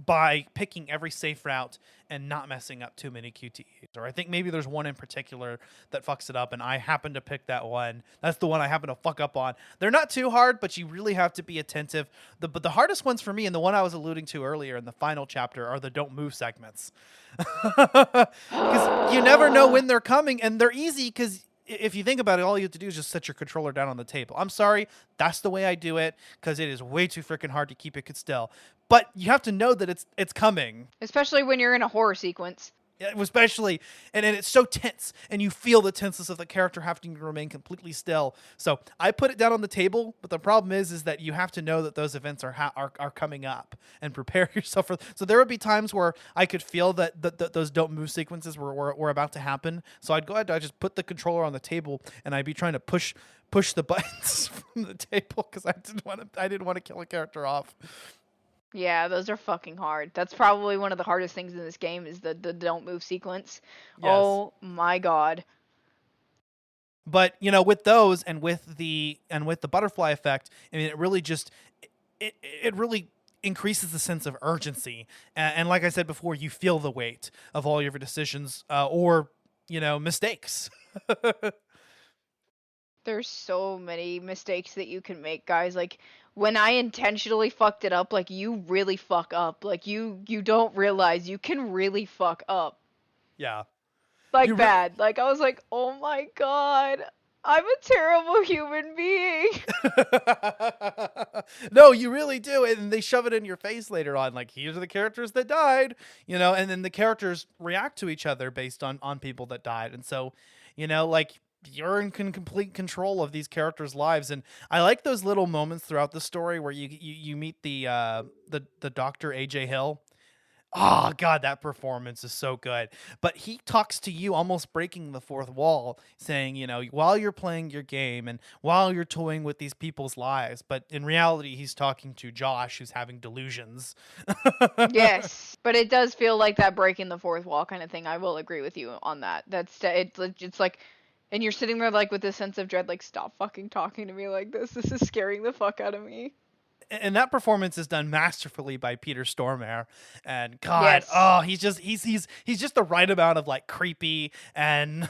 by picking every safe route and not messing up too many QTEs. Or I think maybe there's one in particular that fucks it up, and I happen to pick that one. That's the one I happen to fuck up on. They're not too hard, but you really have to be attentive. But the hardest ones for me, and the one I was alluding to earlier in the final chapter, are the don't move segments. Because you never know when they're coming, and they're easy because if you think about it, all you have to do is just set your controller down on the table. I'm sorry, that's the way I do it, because it is way too freaking hard to keep it still. But you have to know that it's coming. Especially when you're in a horror sequence. Especially, and it's so tense, and you feel the tenseness of the character having to remain completely still. So I put it down on the table, but the problem is that you have to know that those events are coming up and prepare yourself for. So there would be times where I could feel that those don't move sequences were about to happen. So I'd go ahead, I'd just put the controller on the table, and I'd be trying to push the buttons from the table because I didn't want to kill a character off. Yeah, those are fucking hard. That's probably one of the hardest things in this game is the don't move sequence. Yes. Oh my god. But, with those and with the butterfly effect, I mean, it really just it really increases the sense of urgency. And like I said before, you feel the weight of all your decisions or, mistakes. There's so many mistakes that you can make, guys. Like when I intentionally fucked it up, like you really fuck up. Like you don't realize you can really fuck up. Yeah. Like You really bad. Like I was like, "Oh my god. I'm a terrible human being." No, you really do. And they shove it in your face later on. Like, here's the characters that died, and then the characters react to each other based on people that died. And so, like, you're in complete control of these characters' lives. And I like those little moments throughout the story where you meet the Dr. AJ Hill. Oh God, that performance is so good. But he talks to you almost breaking the fourth wall, saying, while you're playing your game and while you're toying with these people's lives, but in reality he's talking to Josh who's having delusions. Yes, but it does feel like that breaking the fourth wall kind of thing. I will agree with you on that. It's like, and you're sitting there like with this sense of dread, like stop fucking talking to me like this. This is scaring the fuck out of me. And that performance is done masterfully by Peter Stormare. And God, Yes. oh, he's just the right amount of like creepy and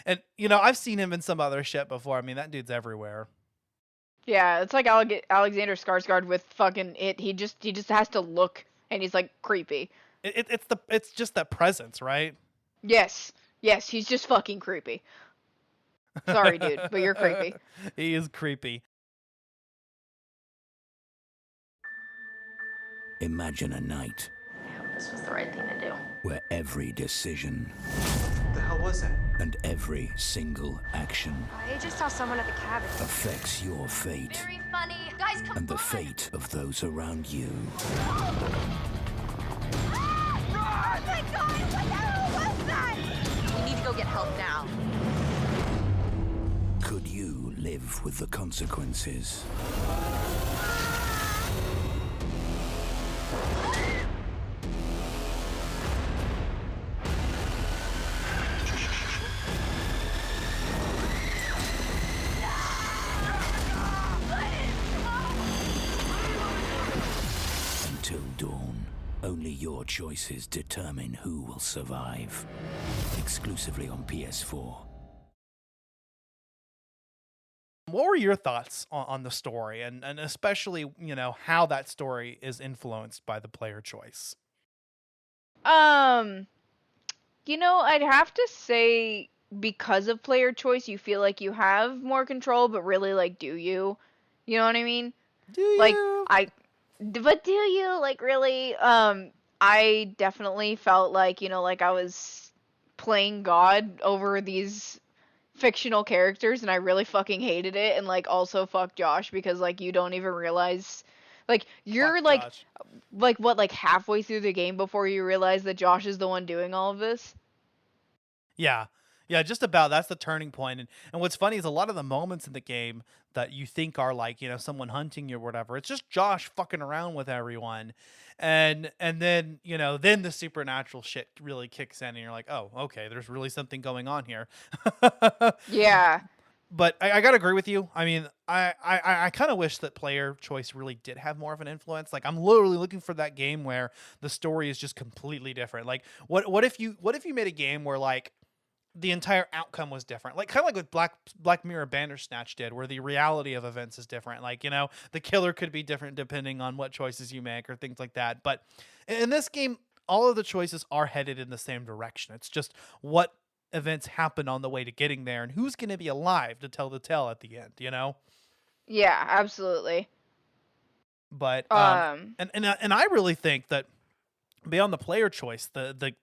and I've seen him in some other shit before. I mean, that dude's everywhere. Yeah, it's like Alexander Skarsgård with fucking it. He just has to look, and he's like creepy. It's just that presence, right? Yes, yes, he's just fucking creepy. Sorry, dude, but you're creepy. He is creepy. Imagine a night This was the right thing to do. where every decision What the hell was that? and every single action I just saw someone at the cabin. affects your fate Very funny. Guys, come and the on. fate of those around you. Oh my god, what the hell was that? We need to go get help now. Could you live with the consequences? Until dawn, only your choices determine who will survive. Exclusively on PS4. What were your thoughts on the story and especially, how that story is influenced by the player choice? I'd have to say because of player choice, you feel like you have more control, but really, like, do you? You know what I mean? Do you? Like, but do you? Like, really? I definitely felt like, like I was playing God over these fictional characters, and I really fucking hated it, and, like, also fuck Josh, because, like, you don't even realize, like, you're, Fuck like, Josh. like, halfway through the game before you realize that Josh is the one doing all of this? Yeah. Yeah, just about. That's the turning point. And what's funny is a lot of the moments in the game that you think are like, someone hunting you or whatever, it's just Josh fucking around with everyone. And then, then the supernatural shit really kicks in and you're like, oh, okay, there's really something going on here. Yeah. But I gotta agree with you. I mean, I kind of wish that player choice really did have more of an influence. Like, I'm literally looking for that game where the story is just completely different. Like, what if you made a game where, like, the entire outcome was different, like kind of like what Black Mirror Bandersnatch did, where the reality of events is different. Like, the killer could be different depending on what choices you make or things like that. But in this game, all of the choices are headed in the same direction. It's just what events happen on the way to getting there and who's going to be alive to tell the tale at the end, Yeah, absolutely. But and I really think that beyond the player choice, the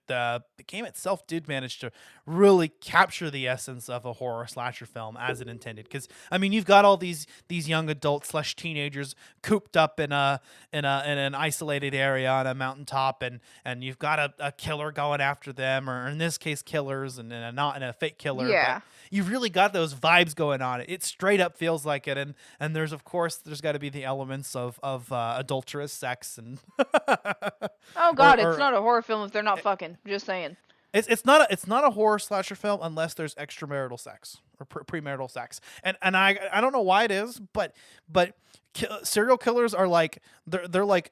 game itself did manage to really capture the essence of a horror slasher film as it intended. Because I mean, you've got all these young adults / teenagers cooped up in an isolated area on a mountaintop, and you've got a killer going after them, or in this case, killers, and a fake killer. Yeah. But you've really got those vibes going on. It straight up feels like it, and there's got to be the elements of adulterous sex and. Oh god, it's not a horror film if they're not fucking. Just saying. It's not a horror slasher film unless there's extramarital sex or premarital sex, and I don't know why it is, but serial killers are like they're like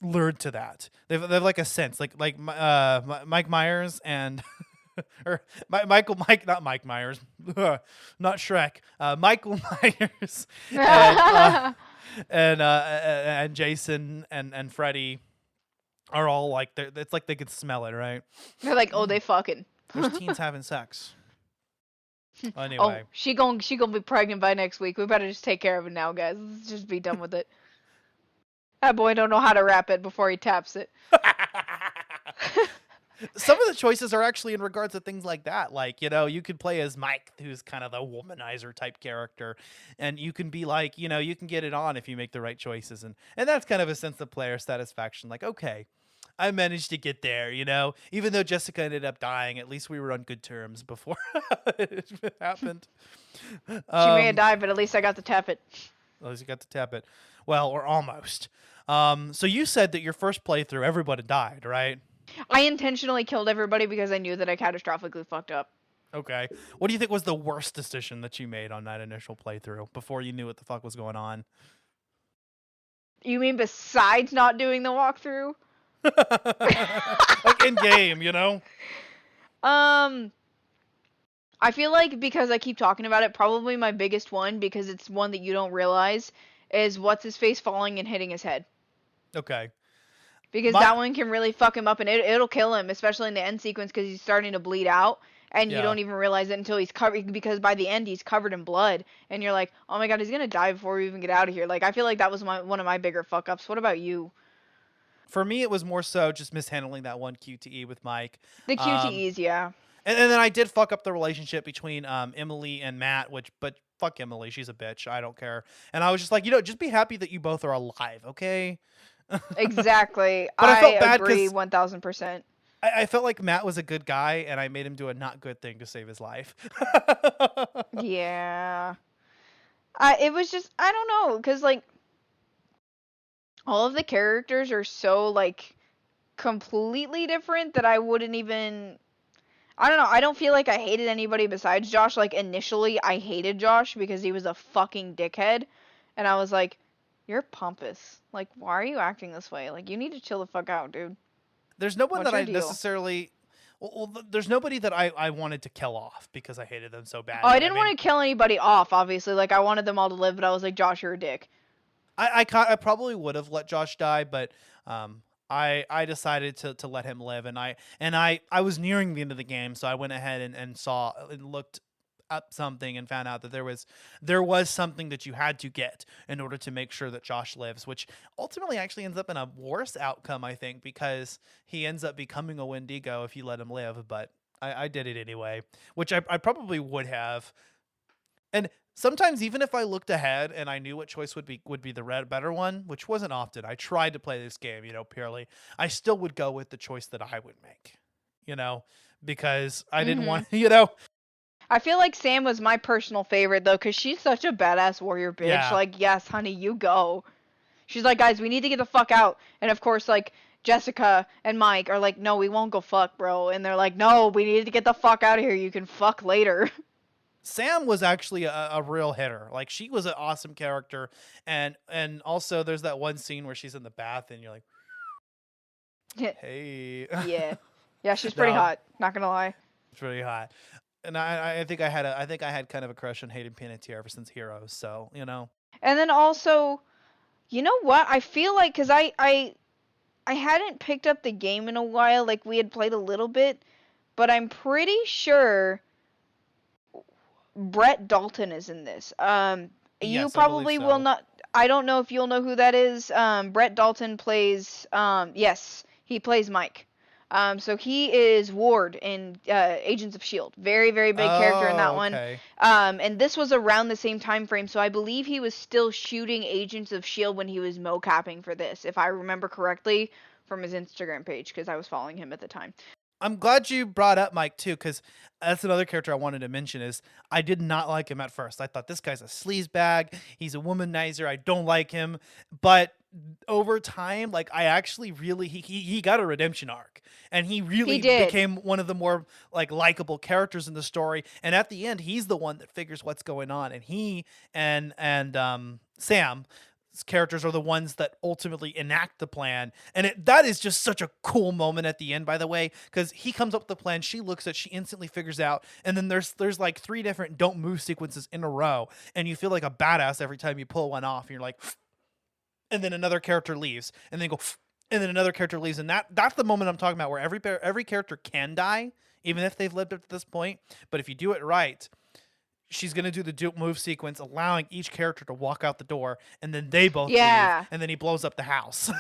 lured to that. They've like a sense Mike Myers and or not Mike Myers, not Shrek, Michael Myers and Jason and Freddy are all like it's like they could smell it, right? They're like, oh, they fucking. There's teens having sex. Oh, Anyway, she gonna be pregnant by next week. We better just take care of it now, guys. Let's just be done with it. That boy don't know how to wrap it before he taps it. some of the choices are actually in regards to things like that. Like, you could play as Mike, who's kind of the womanizer type character, and you can be like, you can get it on if you make the right choices, and that's kind of a sense of player satisfaction. Like, okay, I managed to get there, even though Jessica ended up dying, at least we were on good terms before it happened. She may have died, but at least I got to tap it. At least you got to tap it. Well, or almost. So you said that your first playthrough, everybody died, right? I intentionally killed everybody because I knew that I catastrophically fucked up. Okay. What do you think was the worst decision that you made on that initial playthrough before you knew what the fuck was going on? You mean besides not doing the walkthrough? Like in game, I feel like because I keep talking about it, probably my biggest one, because it's one that you don't realize, is what's his face falling and hitting his head. Okay. Because that one can really fuck him up, and it'll kill him, especially in the end sequence, because he's starting to bleed out, and you don't even realize it until he's covered, because by the end he's covered in blood, and you're like, oh my god, he's gonna die before we even get out of here. Like, I feel like that was one of my bigger fuck ups. What about you? For me, it was more so just mishandling that one QTE with Mike. The QTEs, yeah. And then I did fuck up the relationship between Emily and Matt, but fuck Emily, she's a bitch. I don't care. And I was just like, just be happy that you both are alive, okay? Exactly. But I felt bad agree 1000%. I felt like Matt was a good guy, and I made him do a not good thing to save his life. Yeah. It was just, I don't know, because, like, all of the characters are so, like, completely different that I wouldn't even... I don't know, I don't feel like I hated anybody besides Josh. Like, initially, I hated Josh because he was a fucking dickhead. And I was like, you're pompous. Like, why are you acting this way? Like, you need to chill the fuck out, dude. There's no one What's that I your deal? necessarily... Well, there's nobody that I wanted to kill off because I hated them so bad. Oh, I didn't want to kill anybody off, obviously. Like, I wanted them all to live, but I was like, Josh, you're a dick. I probably would have let Josh die, but I decided to let him live, and I was nearing the end of the game, so I went ahead and saw and looked up something and found out that there was something that you had to get in order to make sure that Josh lives, which ultimately actually ends up in a worse outcome, I think, because he ends up becoming a Wendigo if you let him live. But I did it anyway, which I probably would have. And sometimes, even if I looked ahead and I knew what choice would be the better one, which wasn't often, I tried to play this game, purely, I still would go with the choice that I would make, because I didn't want, I feel like Sam was my personal favorite, though, because she's such a badass warrior bitch. Yeah. Like, yes, honey, you go. She's like, guys, we need to get the fuck out. And, of course, like, Jessica and Mike are like, no, we won't go fuck, bro. And they're like, no, we need to get the fuck out of here. You can fuck later. Sam was actually a real hitter. Like, she was an awesome character. And also, there's that one scene where she's in the bath and you're like, hey. Yeah. Yeah, she's pretty hot. Not gonna lie. It's pretty hot. And I think I had kind of a crush on Hayden Panettiere ever since Heroes. So, And then also, you know what? I feel like, because I hadn't picked up the game in a while. Like, we had played a little bit. But I'm pretty sure Brett Dalton is in this. You Yes, probably will not. I don't know if you'll know who that is. Brett Dalton plays. Yes, he plays Mike. So he is Ward in Agents of S.H.I.E.L.D. Very, very big character in that one. And this was around the same time frame, so I believe he was still shooting Agents of S.H.I.E.L.D. when he was mocapping for this, if I remember correctly from his Instagram page, because I was following him at the time. I'm glad you brought up Mike too, because that's another character I wanted to mention. Is I did not like him at first. I thought this guy's a sleazebag. He's a womanizer. I don't like him. But over time, like I actually really he got a redemption arc, and he really He did. became one of the more like likable characters in the story. And at the end, he's the one that figures what's going on, and he and Sam characters are the ones that ultimately enact the plan. And that is just such a cool moment at the end, by the way, because he comes up with the plan, she looks at, she instantly figures out, and then there's like 3 different don't move sequences in a row, and you feel like a badass every time you pull one off, and you're like, and then another character leaves, and then go, and then another character leaves, and that's the moment I'm talking about, where every character can die, even if they've lived up to this point, but if you do it right, she's going to do the don't move sequence, allowing each character to walk out the door, and then they both leave, and then he blows up the house.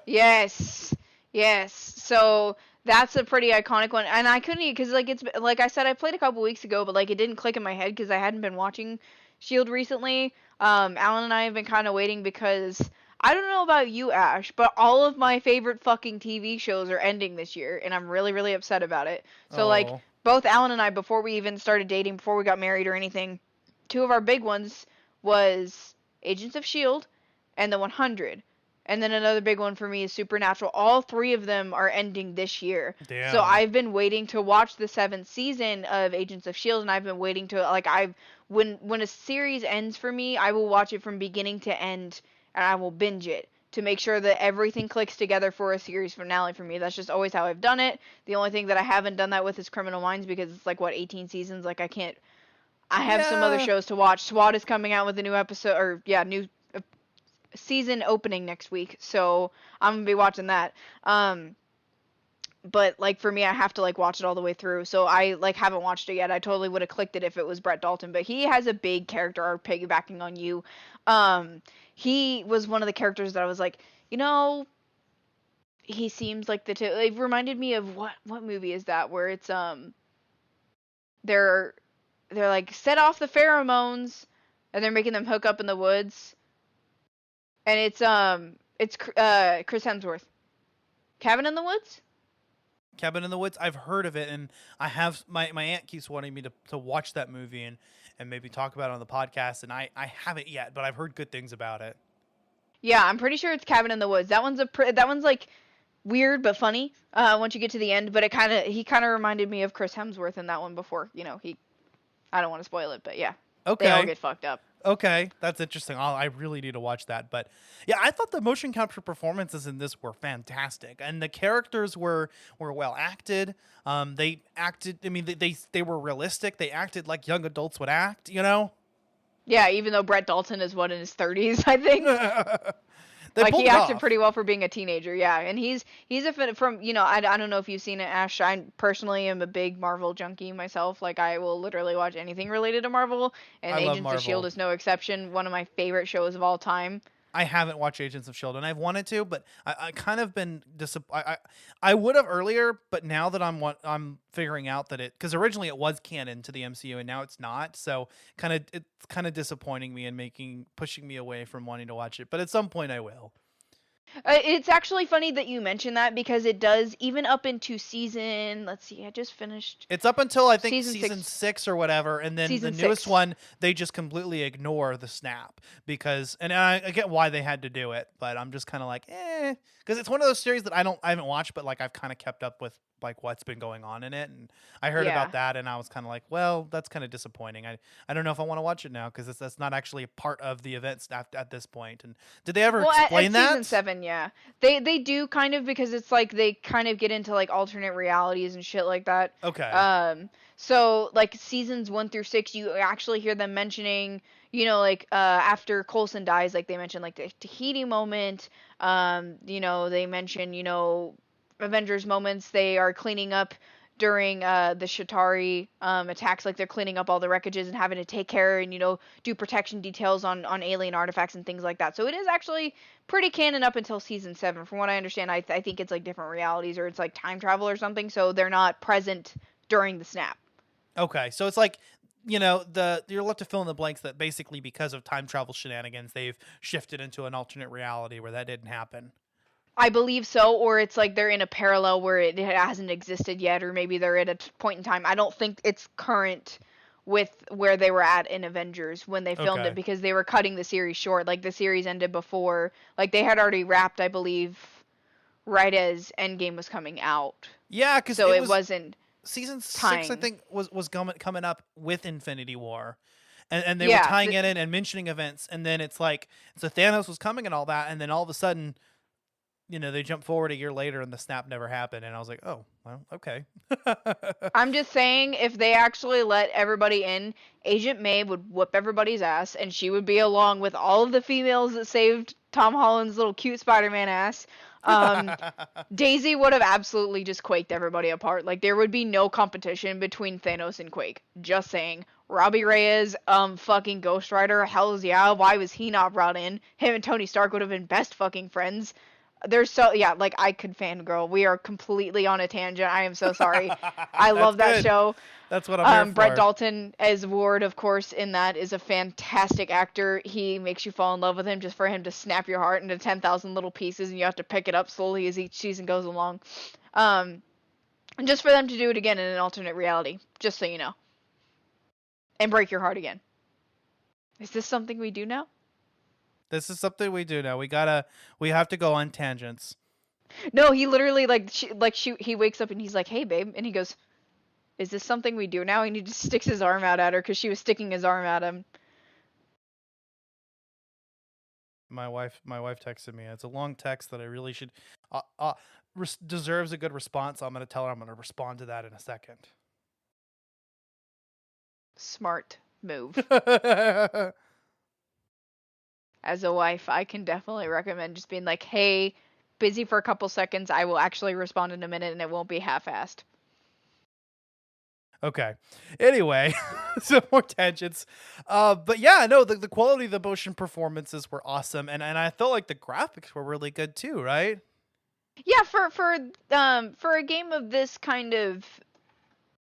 Yes. Yes. So that's a pretty iconic one. And I couldn't, because like it's like I said, I played a couple weeks ago, but like it didn't click in my head because I hadn't been watching Shield recently. Alan and I have been kind of waiting because I don't know about you, Ash, but all of my favorite fucking TV shows are ending this year, and I'm really, really upset about it. So like both Alan and I, before we even started dating, before we got married or anything, 2 of our big ones was Agents of Shield and the 100. And then another big one for me is Supernatural. All 3 of them are ending this year. Damn. So I've been waiting to watch the 7th season of Agents of Shield, and I've been waiting to when a series ends for me, I will watch it from beginning to end, and I will binge it to make sure that everything clicks together for a series finale for me. That's just always how I've done it. The only thing that I haven't done that with is Criminal Minds, because it's like, what, 18 seasons? Like, I have some other shows to watch. SWAT is coming out with a new episode, or new season opening next week, so I'm gonna be watching that. But like for me, I have to like watch it all the way through, so I like haven't watched it yet. I totally would have clicked it if it was Brett Dalton, but he has a big character arc piggybacking on you. He was one of the characters that I was like, he seems like it reminded me of what movie is that, where it's they're like set off the pheromones and they're making them hook up in the woods, and it's Chris Hemsworth. Cabin in the Woods? Cabin in the Woods. I've heard of it, and I have my aunt keeps wanting me to watch that movie and maybe talk about it on the podcast, and I haven't yet, but I've heard good things about it. Yeah, I'm pretty sure it's Cabin in the Woods. That one's like weird but funny once you get to the end, but he kind of reminded me of Chris Hemsworth in that one before, I don't want to spoil it, but yeah. Okay. They all get fucked up. Okay, that's interesting. I really need to watch that. But yeah, I thought the motion capture performances in this were fantastic, and the characters were well acted. They acted. I mean, they were realistic. They acted like young adults would act. Yeah, even though Brett Dalton is in his 30s, I think. Like he acted pretty well for being a teenager, yeah. And he's from I don't know if you've seen it, Ash. I personally am a big Marvel junkie myself. Like I will literally watch anything related to Marvel, and Agents of Shield is no exception. One of my favorite shows of all time. I haven't watched Agents of Shield, and I've wanted to, but I kind of been disappointed. I would have earlier, but now that I'm figuring out that because originally it was canon to the MCU, and now it's not. So it's kind of disappointing me and pushing me away from wanting to watch it. But at some point I will. It's actually funny that you mention that, because it does, even up into season, let's see, I just finished. It's up until I think season 6 or whatever, and then the newest one, they just completely ignore the snap and I get why they had to do it, but I'm just kind of like, because it's one of those series that I haven't watched, but like I've kind of kept up with like what's been going on in it, and I heard about that, and I was kind of like, well, that's kind of disappointing. I don't know if I want to watch it now, because that's not actually a part of the events at this point. And did they ever explain that? Season 7, yeah, they do kind of, because it's like they kind of get into like alternate realities and shit like that. Okay. So like seasons 1 through 6, you actually hear them mentioning, like after Coulson dies, like they mention like the Tahiti moment. They mention Avengers moments. They are cleaning up during the Shatari attacks, like they're cleaning up all the wreckages and having to take care and do protection details on alien artifacts and things like that. So it is actually pretty canon up until season 7. From what I understand, I think it's like different realities, or it's like time travel or something, so they're not present during the snap. Okay, so it's like you're left to fill in the blanks that basically because of time travel shenanigans they've shifted into an alternate reality where that didn't happen. I believe so, or it's like they're in a parallel where it hasn't existed yet, or maybe they're at a point in time. I don't think it's current with where they were at in Avengers when they filmed it, Okay. because they were cutting the series short. Like the series ended before, like they had already wrapped, I believe, right as Endgame was coming out. Yeah, because So it it was wasn't season 6, I tying. think, was coming up with Infinity War. And they were Yeah, tying it in and mentioning events, and then it's like, so Thanos was coming and all that, and then all of a sudden, they jump forward a year later and the snap never happened, and I was like, oh, well, okay. I'm just saying, if they actually let everybody in, Agent May would whoop everybody's ass, and she would be along with all of the females that saved Tom Holland's little cute Spider-Man ass. Um, Daisy would have absolutely just quaked everybody apart. Like, there would be no competition between Thanos and Quake. Just saying. Robbie Reyes, fucking Ghost Rider, hells yeah, why was he not brought in? Him and Tony Stark would have been best fucking friends. There's so, yeah, like, I could fangirl. We are completely on a tangent. I am so sorry. I That's love that good. show. That's what I'm here Brett for. Dalton as Ward, of course, in that is a fantastic actor. He makes you fall in love with him just for him to snap your heart into 10,000 little pieces, and you have to pick it up slowly as each season goes along. And just for them to do it again in an alternate reality, just so you know. And break your heart again. Is this something we do now? This is something we do now. We have to go on tangents. No, he literally, he wakes up and he's like, hey, babe. And he goes, is this something we do now? And he just sticks his arm out at her because she was sticking his arm at him. My wife texted me. It's a long text that I really should deserves a good response. So I'm going to tell her I'm going to respond to that in a second. Smart move. As a wife, I can definitely recommend just being like, hey, busy for a couple seconds. I will actually respond in a minute, and it won't be half-assed. Okay. Anyway, some more tangents. But yeah, no, the quality of the motion performances were awesome, and I felt like the graphics were really good too, right? Yeah, for a game of this kind of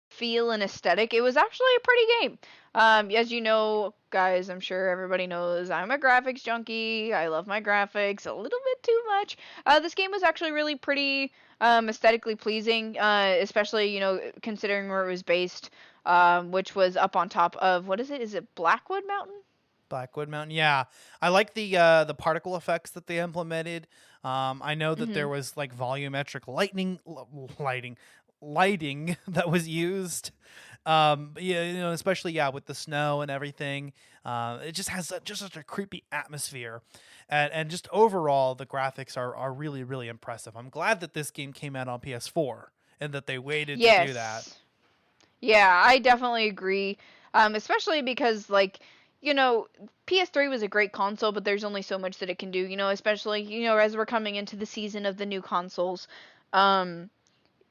feel and aesthetic, it was actually a pretty game. As you know, guys, I'm sure everybody knows I'm a graphics junkie. I love my graphics a little bit too much. This game was actually really pretty aesthetically pleasing, especially, considering where it was based, which was up on top of, what is it? Is it Blackwood Mountain? Blackwood Mountain, yeah. I like the particle effects that they implemented. I know that there was like volumetric lighting that was used. Yeah, especially with the snow and everything. It just has just such a creepy atmosphere, and just overall the graphics are really really impressive. I'm glad that this game came out on PS4 and that they waited to do that. Yeah, I definitely agree. Especially because, like, PS3 was a great console, but there's only so much that it can do, especially, as we're coming into the season of the new consoles.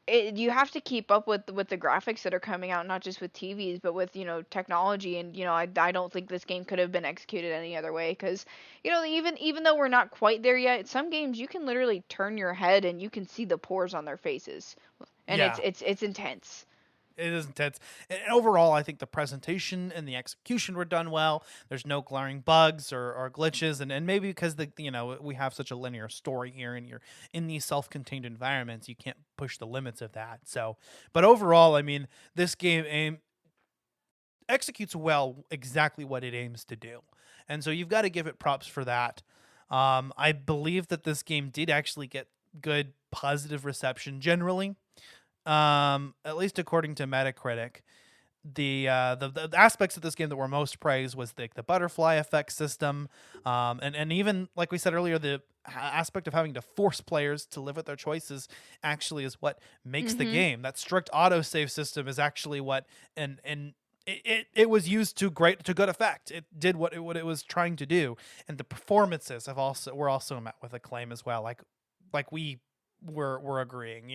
You have to keep up with the graphics that are coming out, not just with TVs, but with, technology. And, I don't think this game could have been executed any other way, because, even though we're not quite there yet, some games you can literally turn your head and you can see the pores on their faces. And Yeah. it's intense. It is intense. And overall, I think the presentation and the execution were done well. There's no glaring bugs or glitches, and maybe because we have such a linear story here, and you're in these self-contained environments, you can't push the limits of that. So, but overall, I mean, this game executes well exactly what it aims to do, and so you've got to give it props for that. I believe that this game did actually get good positive reception generally. At least according to Metacritic. The aspects of this game that were most praised was the butterfly effect system, and even like we said earlier, the aspect of having to force players to live with their choices actually is what makes the game. That strict autosave system is actually what and it was used to good effect. It did what it was trying to do, and the performances were also met with acclaim as well. Like we were agreeing,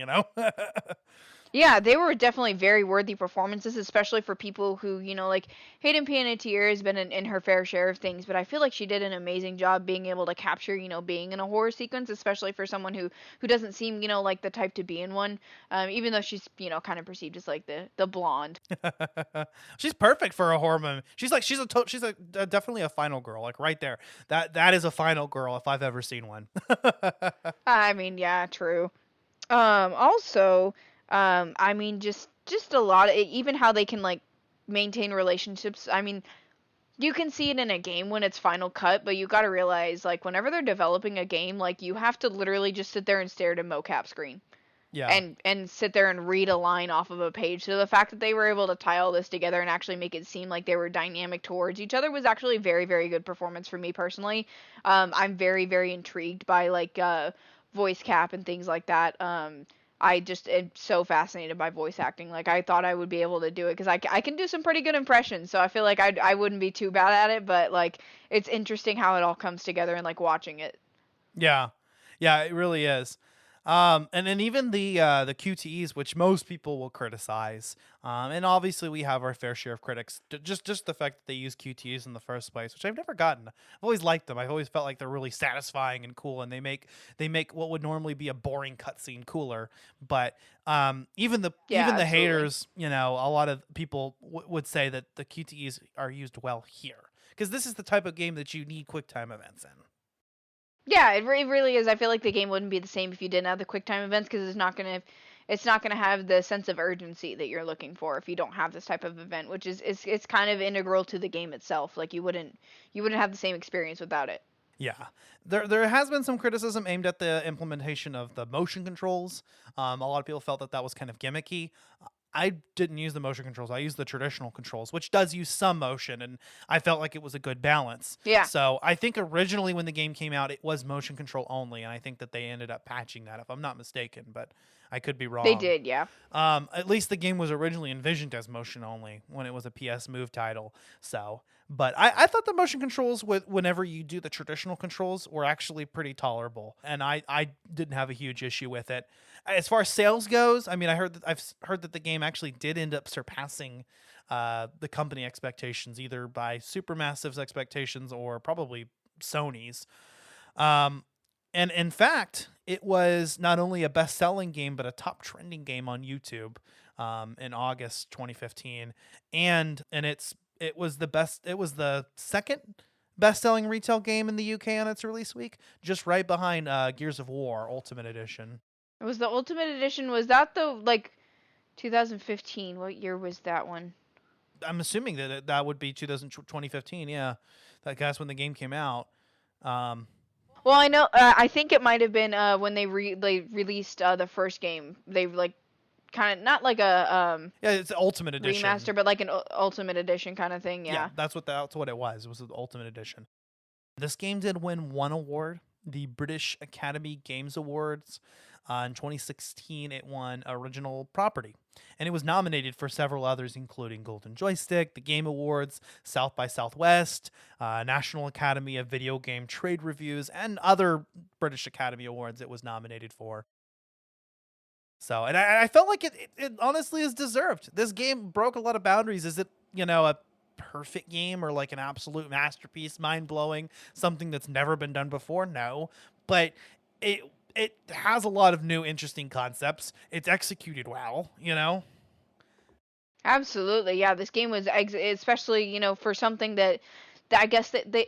Yeah, they were definitely very worthy performances, especially for people who, like Hayden Panettiere has been in her fair share of things, but I feel like she did an amazing job being able to capture, being in a horror sequence, especially for someone who doesn't seem, like the type to be in one, even though she's, kind of perceived as like the blonde. She's perfect for a horror movie. She's definitely a final girl, like right there. That is a final girl if I've ever seen one. I mean, yeah, true. Also, I mean, just a lot of even how they can like maintain relationships. I mean, you can see it in a game when it's Final Cut, but you got to realize like whenever they're developing a game, like you have to literally just sit there and stare at a mocap screen. Yeah. And sit there and read a line off of a page. So the fact that they were able to tie all this together and actually make it seem like they were dynamic towards each other was actually a very, very good performance for me personally. I'm very, very intrigued by like voice cap and things like that. I just am so fascinated by voice acting. Like I thought I would be able to do it because I can do some pretty good impressions. So I feel like I wouldn't be too bad at it. But like it's interesting how it all comes together and like watching it. Yeah. Yeah, it really is. And then even the QTEs, which most people will criticize, and obviously we have our fair share of critics. Just the fact that they use QTEs in the first place, which I've never gotten. I've always liked them. I've always felt like they're really satisfying and cool, and they make what would normally be a boring cutscene cooler. But even the Absolutely. haters, a lot of people would say that the QTEs are used well here because this is the type of game that you need QuickTime events in. Yeah, it really is. I feel like the game wouldn't be the same if you didn't have the quick time events because it's not gonna have the sense of urgency that you're looking for if you don't have this type of event, which is it's kind of integral to the game itself. Like you wouldn't have the same experience without it. Yeah, there has been some criticism aimed at the implementation of the motion controls. A lot of people felt that was kind of gimmicky. I didn't use the motion controls. I used the traditional controls, which does use some motion, and I felt like it was a good balance. Yeah. So I think originally when the game came out, it was motion control only, and I think that they ended up patching that, if I'm not mistaken, but I could be wrong. They did, yeah. At least the game was originally envisioned as motion only when it was a PS Move title. So, but I thought the motion controls whenever you do the traditional controls were actually pretty tolerable, and I didn't have a huge issue with it. As far as sales goes, I mean, I've heard that the game actually did end up surpassing the company expectations, either by Supermassive's expectations or probably Sony's. And in fact, it was not only a best-selling game, but a top trending game on YouTube in August 2015, and it was the best. It was the second best-selling retail game in the UK on its release week, just right behind Gears of War Ultimate Edition. It was the Ultimate Edition. Was that the like 2015? What year was that one? I'm assuming that would be 2015. Yeah, that's when the game came out. Well, I know. I think it might have been when they released the first game. They like kind of not like a yeah, it's Ultimate Edition remaster, but like an Ultimate Edition kind of thing. Yeah. That's what it was. It was the Ultimate Edition. This game did win one award, the British Academy Games Awards. In 2016, it won Original Property, and it was nominated for several others, including Golden Joystick, the Game Awards, South by Southwest, National Academy of Video Game Trade Reviews, and other British Academy Awards it was nominated for. So, and I felt like it honestly is deserved. This game broke a lot of boundaries. Is it, a perfect game or like an absolute masterpiece, mind-blowing, something that's never been done before? No, but it has a lot of new interesting concepts. It's executed well, Absolutely, yeah. This game was especially for something that I guess that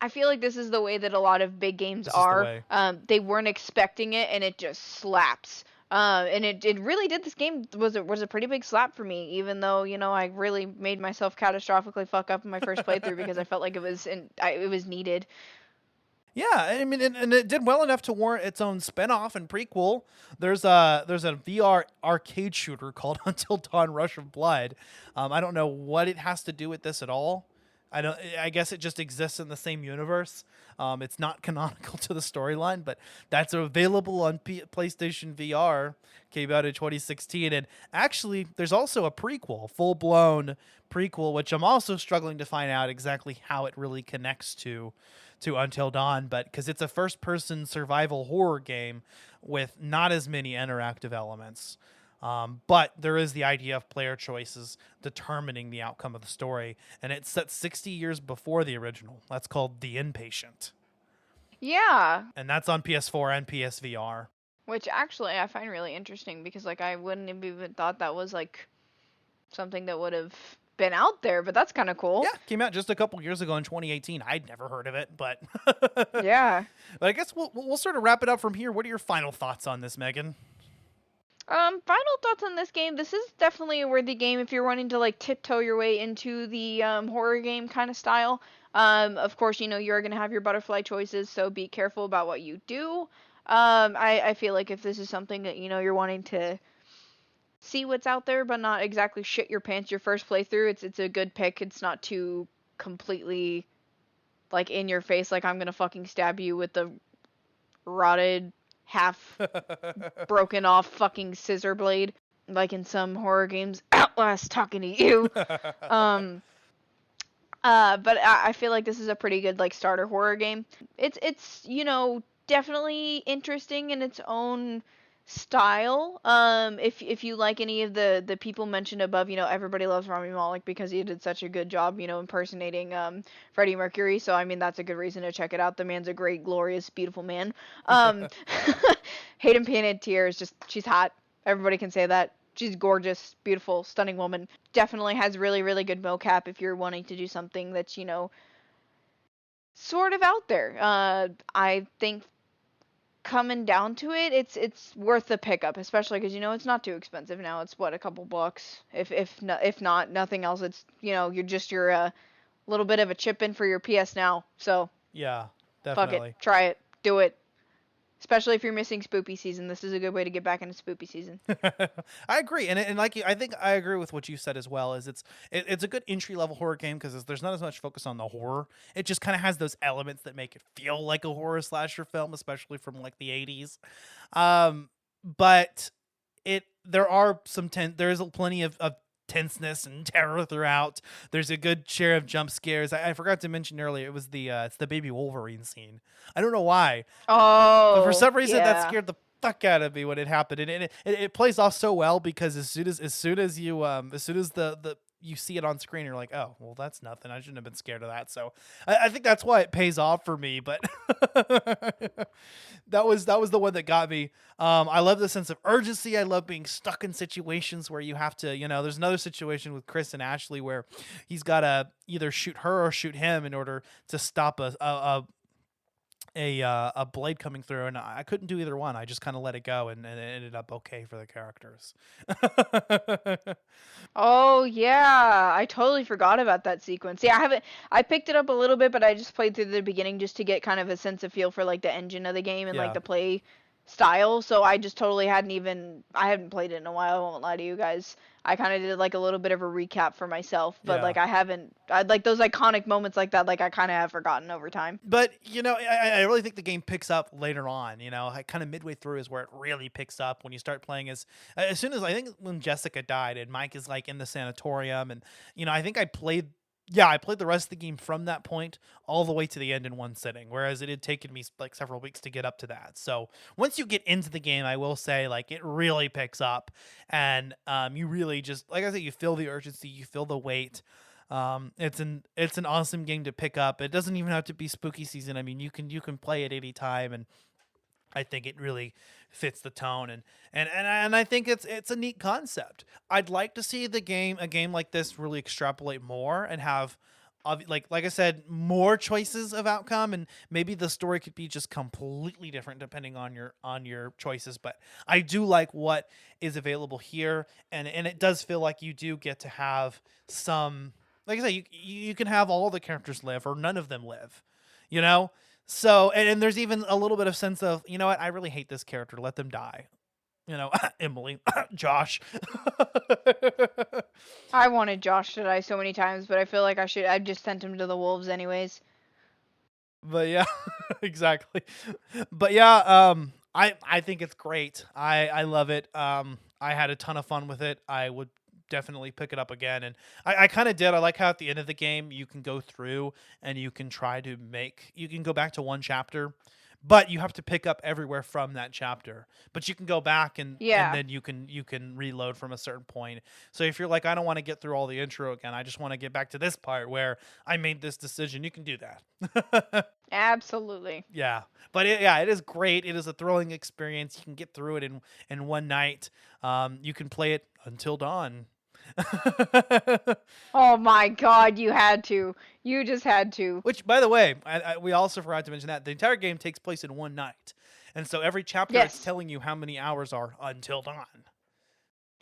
I feel like this is the way that a lot of big games are. They weren't expecting it, and it just slaps. And it really did. This game was a pretty big slap for me, even though I really made myself catastrophically fuck up in my first playthrough because I felt like it was needed. Yeah, I mean, and it did well enough to warrant its own spinoff and prequel. There's a VR arcade shooter called Until Dawn: Rush of Blood. I don't know what it has to do with this at all. I guess it just exists in the same universe. It's not canonical to the storyline, but that's available on PlayStation VR. Came out in 2016, and actually, there's also a prequel, full-blown prequel, which I'm also struggling to find out exactly how it really connects to Until Dawn, but because it's a first-person survival horror game with not as many interactive elements. But there is the idea of player choices determining the outcome of the story, and it's set 60 years before the original. That's called The Inpatient. Yeah. And that's on PS4 and PSVR. Which actually I find really interesting because like I wouldn't have even thought that was like something that would have been out there, but that's kind of cool. Yeah, came out just a couple years ago in 2018. I'd never heard of it, but Yeah. But I guess we'll sort of wrap it up from here. What are your final thoughts on this, Megan? Final thoughts on this game. This is definitely a worthy game if you're wanting to like tiptoe your way into the horror game kind of style. Of course, you know, you're going to have your butterfly choices, so be careful about what you do. I feel like if this is something that, you know, you're wanting to see what's out there, but not exactly shit your pants your first playthrough, it's a good pick. It's not too completely, like, in your face, like, I'm going to fucking stab you with the rotted, half broken off fucking scissor blade, like in some horror games. Outlast talking to you. But I feel like this is a pretty good like starter horror game. It's you know definitely interesting in its own style. If you like any of the people mentioned above, you know everybody loves Rami Malek because he did such a good job, you know, impersonating Freddie Mercury. So I mean that's a good reason to check it out. The man's a great, glorious, beautiful man. Hayden Panettiere is just she's hot. Everybody can say that. She's gorgeous, beautiful, stunning woman. Definitely has really, really good mocap if you're wanting to do something that's, you know, sort of out there. I think coming down to it, it's worth the pickup, especially because, you know, it's not too expensive now. It's, what, a couple bucks? If not, nothing else. It's, you know, you're just your little bit of a chip in for your PS Now. So, Yeah, fuck definitely. it. Try it. Do it. Especially if you're missing spoopy season, this is a good way to get back into spoopy season. I agree, and like I think I agree with what you said as well. Is it's a good entry level horror game because there's not as much focus on the horror. It just kind of has those elements that make it feel like a horror slasher film, especially from like the 80s. But there are there's plenty of tenseness and terror throughout. There's a good share of jump scares. I forgot to mention earlier it's the baby Wolverine scene. I don't know why. Oh, But for some reason yeah. that scared the fuck out of me when it happened, and it plays off so well because as soon as you see it on screen, you're like, oh well, that's nothing. I shouldn't have been scared of that. So I think that's why it pays off for me. But that was the one that got me. I love the sense of urgency. I love being stuck in situations where you have to, you know, there's another situation with Chris and Ashley where he's got to either shoot her or shoot him in order to stop a blade coming through, and I couldn't do either one. I just kind of let it go, and it ended up okay for the characters. Oh yeah, I totally forgot about that sequence. Yeah, I picked it up a little bit, but I just played through the beginning just to get kind of a sense of feel for like the engine of the game and Yeah. like the play style. So I just totally I hadn't played it in a while, I won't lie to you guys. I kind of did like a little bit of a recap for myself, but Yeah. like I like those iconic moments like that, like I kind of have forgotten over time. But you know, I really think the game picks up later on. You know, kind of midway through is where it really picks up when you start playing as soon as I think when Jessica died and Mike is like in the sanatorium, and you know, I think I played the rest of the game from that point all the way to the end in one sitting, whereas it had taken me like several weeks to get up to that. So once you get into the game, I will say like it really picks up, and you really just, like I said, you feel the urgency, you feel the weight. It's an awesome game to pick up. It doesn't even have to be spooky season. I mean, you can play it any time, and I think it really fits the tone, and I think it's a neat concept. I'd like to see a game like this really extrapolate more and have like I said, more choices of outcome, and maybe the story could be just completely different depending on your choices. But I do like what is available here, and it does feel like you do get to have some, like I say, you can have all the characters live or none of them live, you know. So, and there's even a little bit of sense of, you know what, I really hate this character. Let them die. You know, Emily, Josh. I wanted Josh to die so many times, but I feel like I just sent him to the wolves anyways. But yeah, exactly. But yeah, I think it's great. I love it. I had a ton of fun with it. I would definitely pick it up again, and I kind of did. I like how at the end of the game you can go through and you can go back to one chapter, but you have to pick up everywhere from that chapter. But you can go back and Yeah. then you can reload from a certain point. So if you're like, I don't want to get through all the intro again, I just want to get back to this part where I made this decision, you can do that. Absolutely. Yeah, but it is great. It is a thrilling experience. You can get through it in one night. You can play it until dawn. Oh my god, you had to. You just had to. Which, by the way, we also forgot to mention that the entire game takes place in one night, and so every chapter Yes. it's telling you how many hours are until dawn.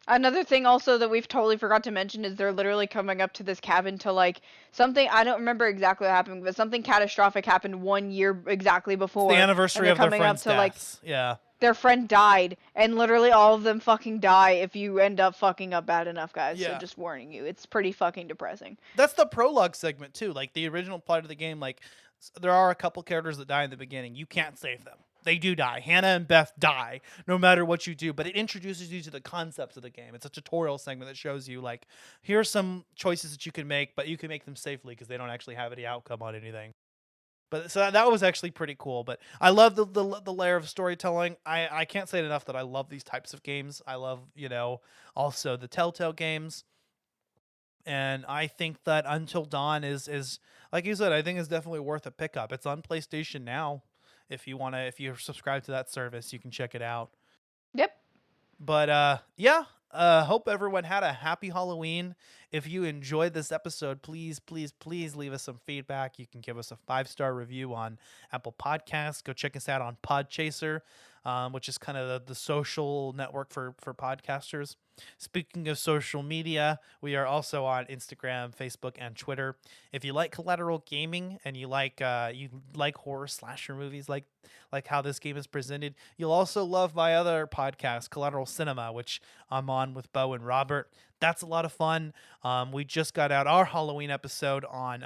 Another thing also that we've totally forgot to mention is they're literally coming up to this cabin to like something, I don't remember exactly what happened, but something catastrophic happened 1 year exactly before. It's the anniversary and of they're their coming up friend's to like deaths. Yeah. their friend died, and literally all of them fucking die if you end up fucking up bad enough, guys. Yeah. So just warning you, it's pretty fucking depressing. That's the prologue segment too. Like the original plot of the game, like there are a couple characters that die in the beginning. You can't save them. They do die. Hannah and Beth die no matter what you do, but it introduces you to the concepts of the game. It's a tutorial segment that shows you like, here's some choices that you can make, but you can make them safely because they don't actually have any outcome on anything. But so that was actually pretty cool. But I love the layer of storytelling. I can't say it enough that I love these types of games. I love, also the Telltale games. And I think that Until Dawn is like you said, I think is definitely worth a pickup. It's on PlayStation now. If you're subscribed to that service, you can check it out. Yep. But hope everyone had a happy Halloween. If you enjoyed this episode, please leave us some feedback. You can give us a 5-star review on Apple Podcasts. Go check us out on Podchaser, which is kind of the social network for podcasters. Speaking of social media, we are also on Instagram, Facebook, and Twitter. If you like Collateral Gaming and you like horror slasher movies like how this game is presented, you'll also love my other podcast, Collateral Cinema, which I'm on with Bo and Robert. That's a lot of fun. We just got out our Halloween episode on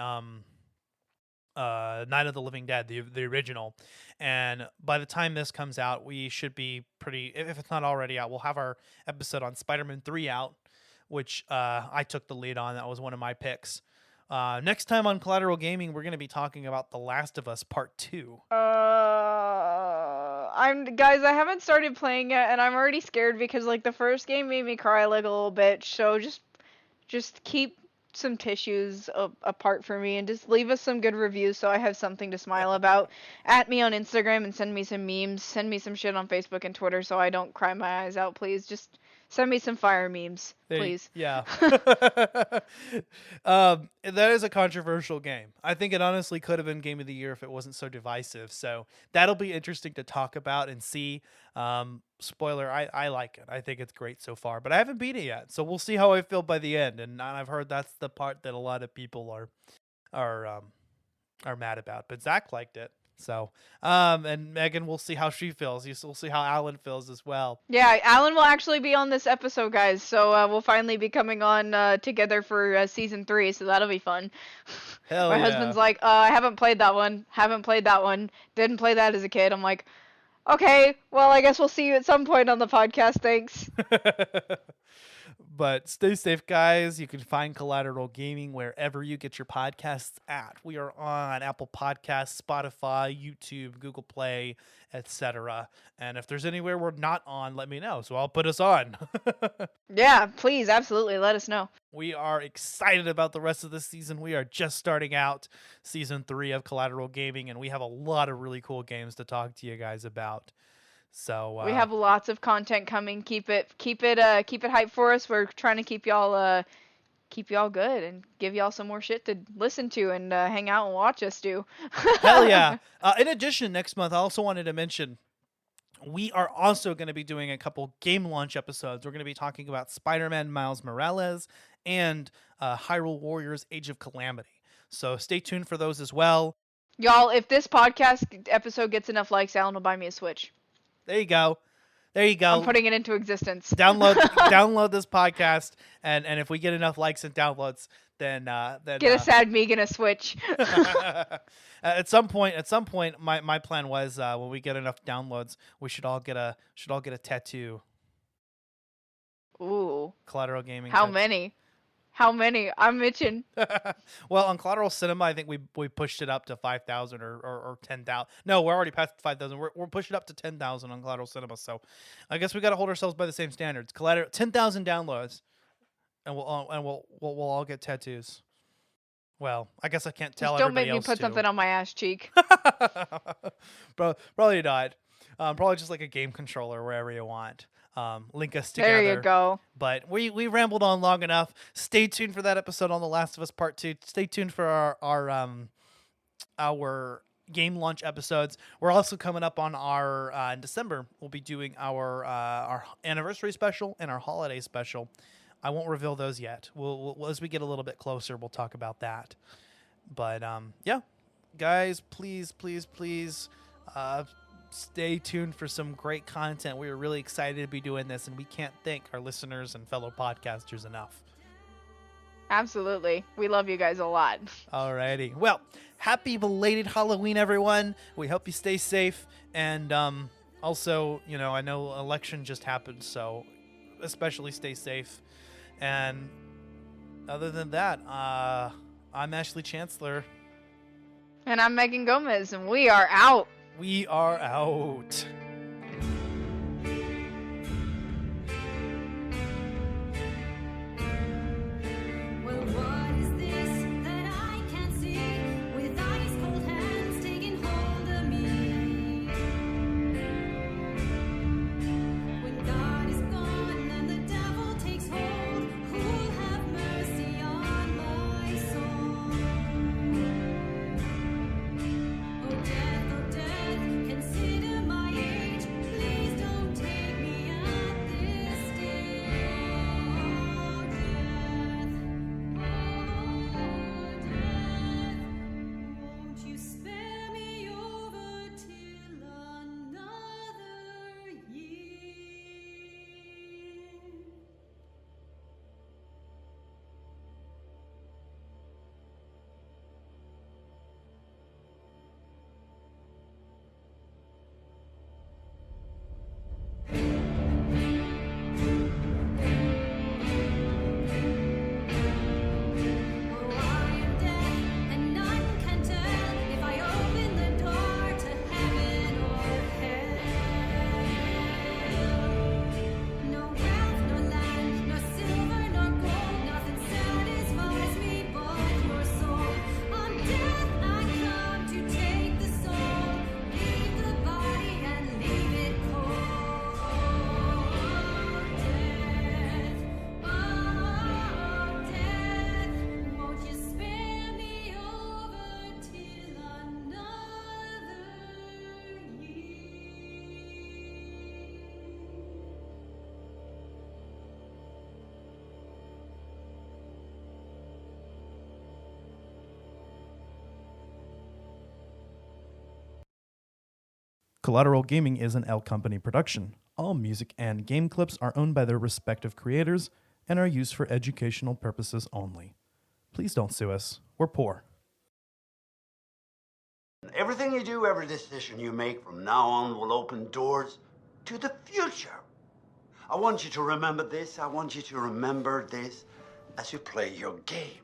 Night of the Living Dead, the original, and by the time this comes out, we should be pretty, if it's not already out, we'll have our episode on Spider-Man 3 out, which I took the lead on. That was one of my picks. Next time on Collateral Gaming, we're going to be talking about The Last of Us Part 2. I haven't started playing it, and I'm already scared because like the first game made me cry like a little bit. So just keep some tissues apart for me and just leave us some good reviews so I have something to smile about. At me on Instagram and send me some memes. Send me some shit on Facebook and Twitter so I don't cry my eyes out, please. Just send me some fire memes, please. Yeah. That is a controversial game. I think it honestly could have been Game of the Year if it wasn't so divisive. So that'll be interesting to talk about and see. Spoiler, I like it. I think it's great so far, but I haven't beat it yet. So we'll see how I feel by the end. And I've heard that's the part that a lot of people are mad about. But Zach liked it. So, and Megan, we'll see how she feels. We'll see how Alan feels as well. Yeah, Alan will actually be on this episode, guys. So we'll finally be coming on together for season 3. So that'll be fun. Hell My yeah. husband's like, I haven't played that one. Didn't play that as a kid. I'm like, okay, well, I guess we'll see you at some point on the podcast. Thanks. But stay safe, guys. You can find Collateral Gaming wherever you get your podcasts at. We are on Apple Podcasts, Spotify, YouTube, Google Play, etc. And if there's anywhere we're not on, let me know, so I'll put us on. Yeah, please, absolutely, let us know. We are excited about the rest of this season. We are just starting out season 3 of Collateral Gaming, and we have a lot of really cool games to talk to you guys about. So We have lots of content coming. Keep it hype for us. We're trying to keep y'all good and give y'all some more shit to listen to and hang out and watch us do. Hell yeah. In addition, next month, I also wanted to mention we are also going to be doing a couple game launch episodes. We're going to be talking about Spider-Man Miles Morales and Hyrule Warriors Age of Calamity. So stay tuned for those as well. Y'all, if this podcast episode gets enough likes, Alan will buy me a Switch. There you go. I'm putting it into existence. Download this podcast, and if we get enough likes and downloads, then get a sad Megan a Switch. At some point, my plan was when we get enough downloads, we should all get a tattoo. Ooh. Collateral Gaming. How many? How many? I'm itching. Well, on Collateral Cinema, I think we pushed it up to 5,000 or 10,000. No, we're already past 5,000. We're pushing up to 10,000 on Collateral Cinema. So I guess we got to hold ourselves by the same standards. Collateral 10,000 downloads, and we'll all get tattoos. Well, I guess I can't tell Just don't everybody make me else put to. something on my ass cheek. Probably not. Probably just like a game controller wherever you want. Link us together. There you go. But we rambled on long enough. Stay tuned for that episode on The Last of Us Part 2. Stay tuned for our game launch episodes. We're also coming up on our in December. We'll be doing our anniversary special and our holiday special. I won't reveal those yet. We'll as we get a little bit closer, we'll talk about that. But yeah, guys, please stay tuned for some great content. We are really excited to be doing this, and we can't thank our listeners and fellow podcasters enough. Absolutely. We love you guys a lot. Alrighty. Well, happy belated Halloween, everyone. We hope you stay safe. And also, I know election just happened, so especially stay safe. And other than that, I'm Ashley Chancellor. And I'm Megan Gomez, and we are out. We are out. Collateral Gaming is an L Company production. All music and game clips are owned by their respective creators and are used for educational purposes only. Please don't sue us. We're poor. Everything you do, every decision you make from now on will open doors to the future. I want you to remember this. I want you to remember this as you play your game.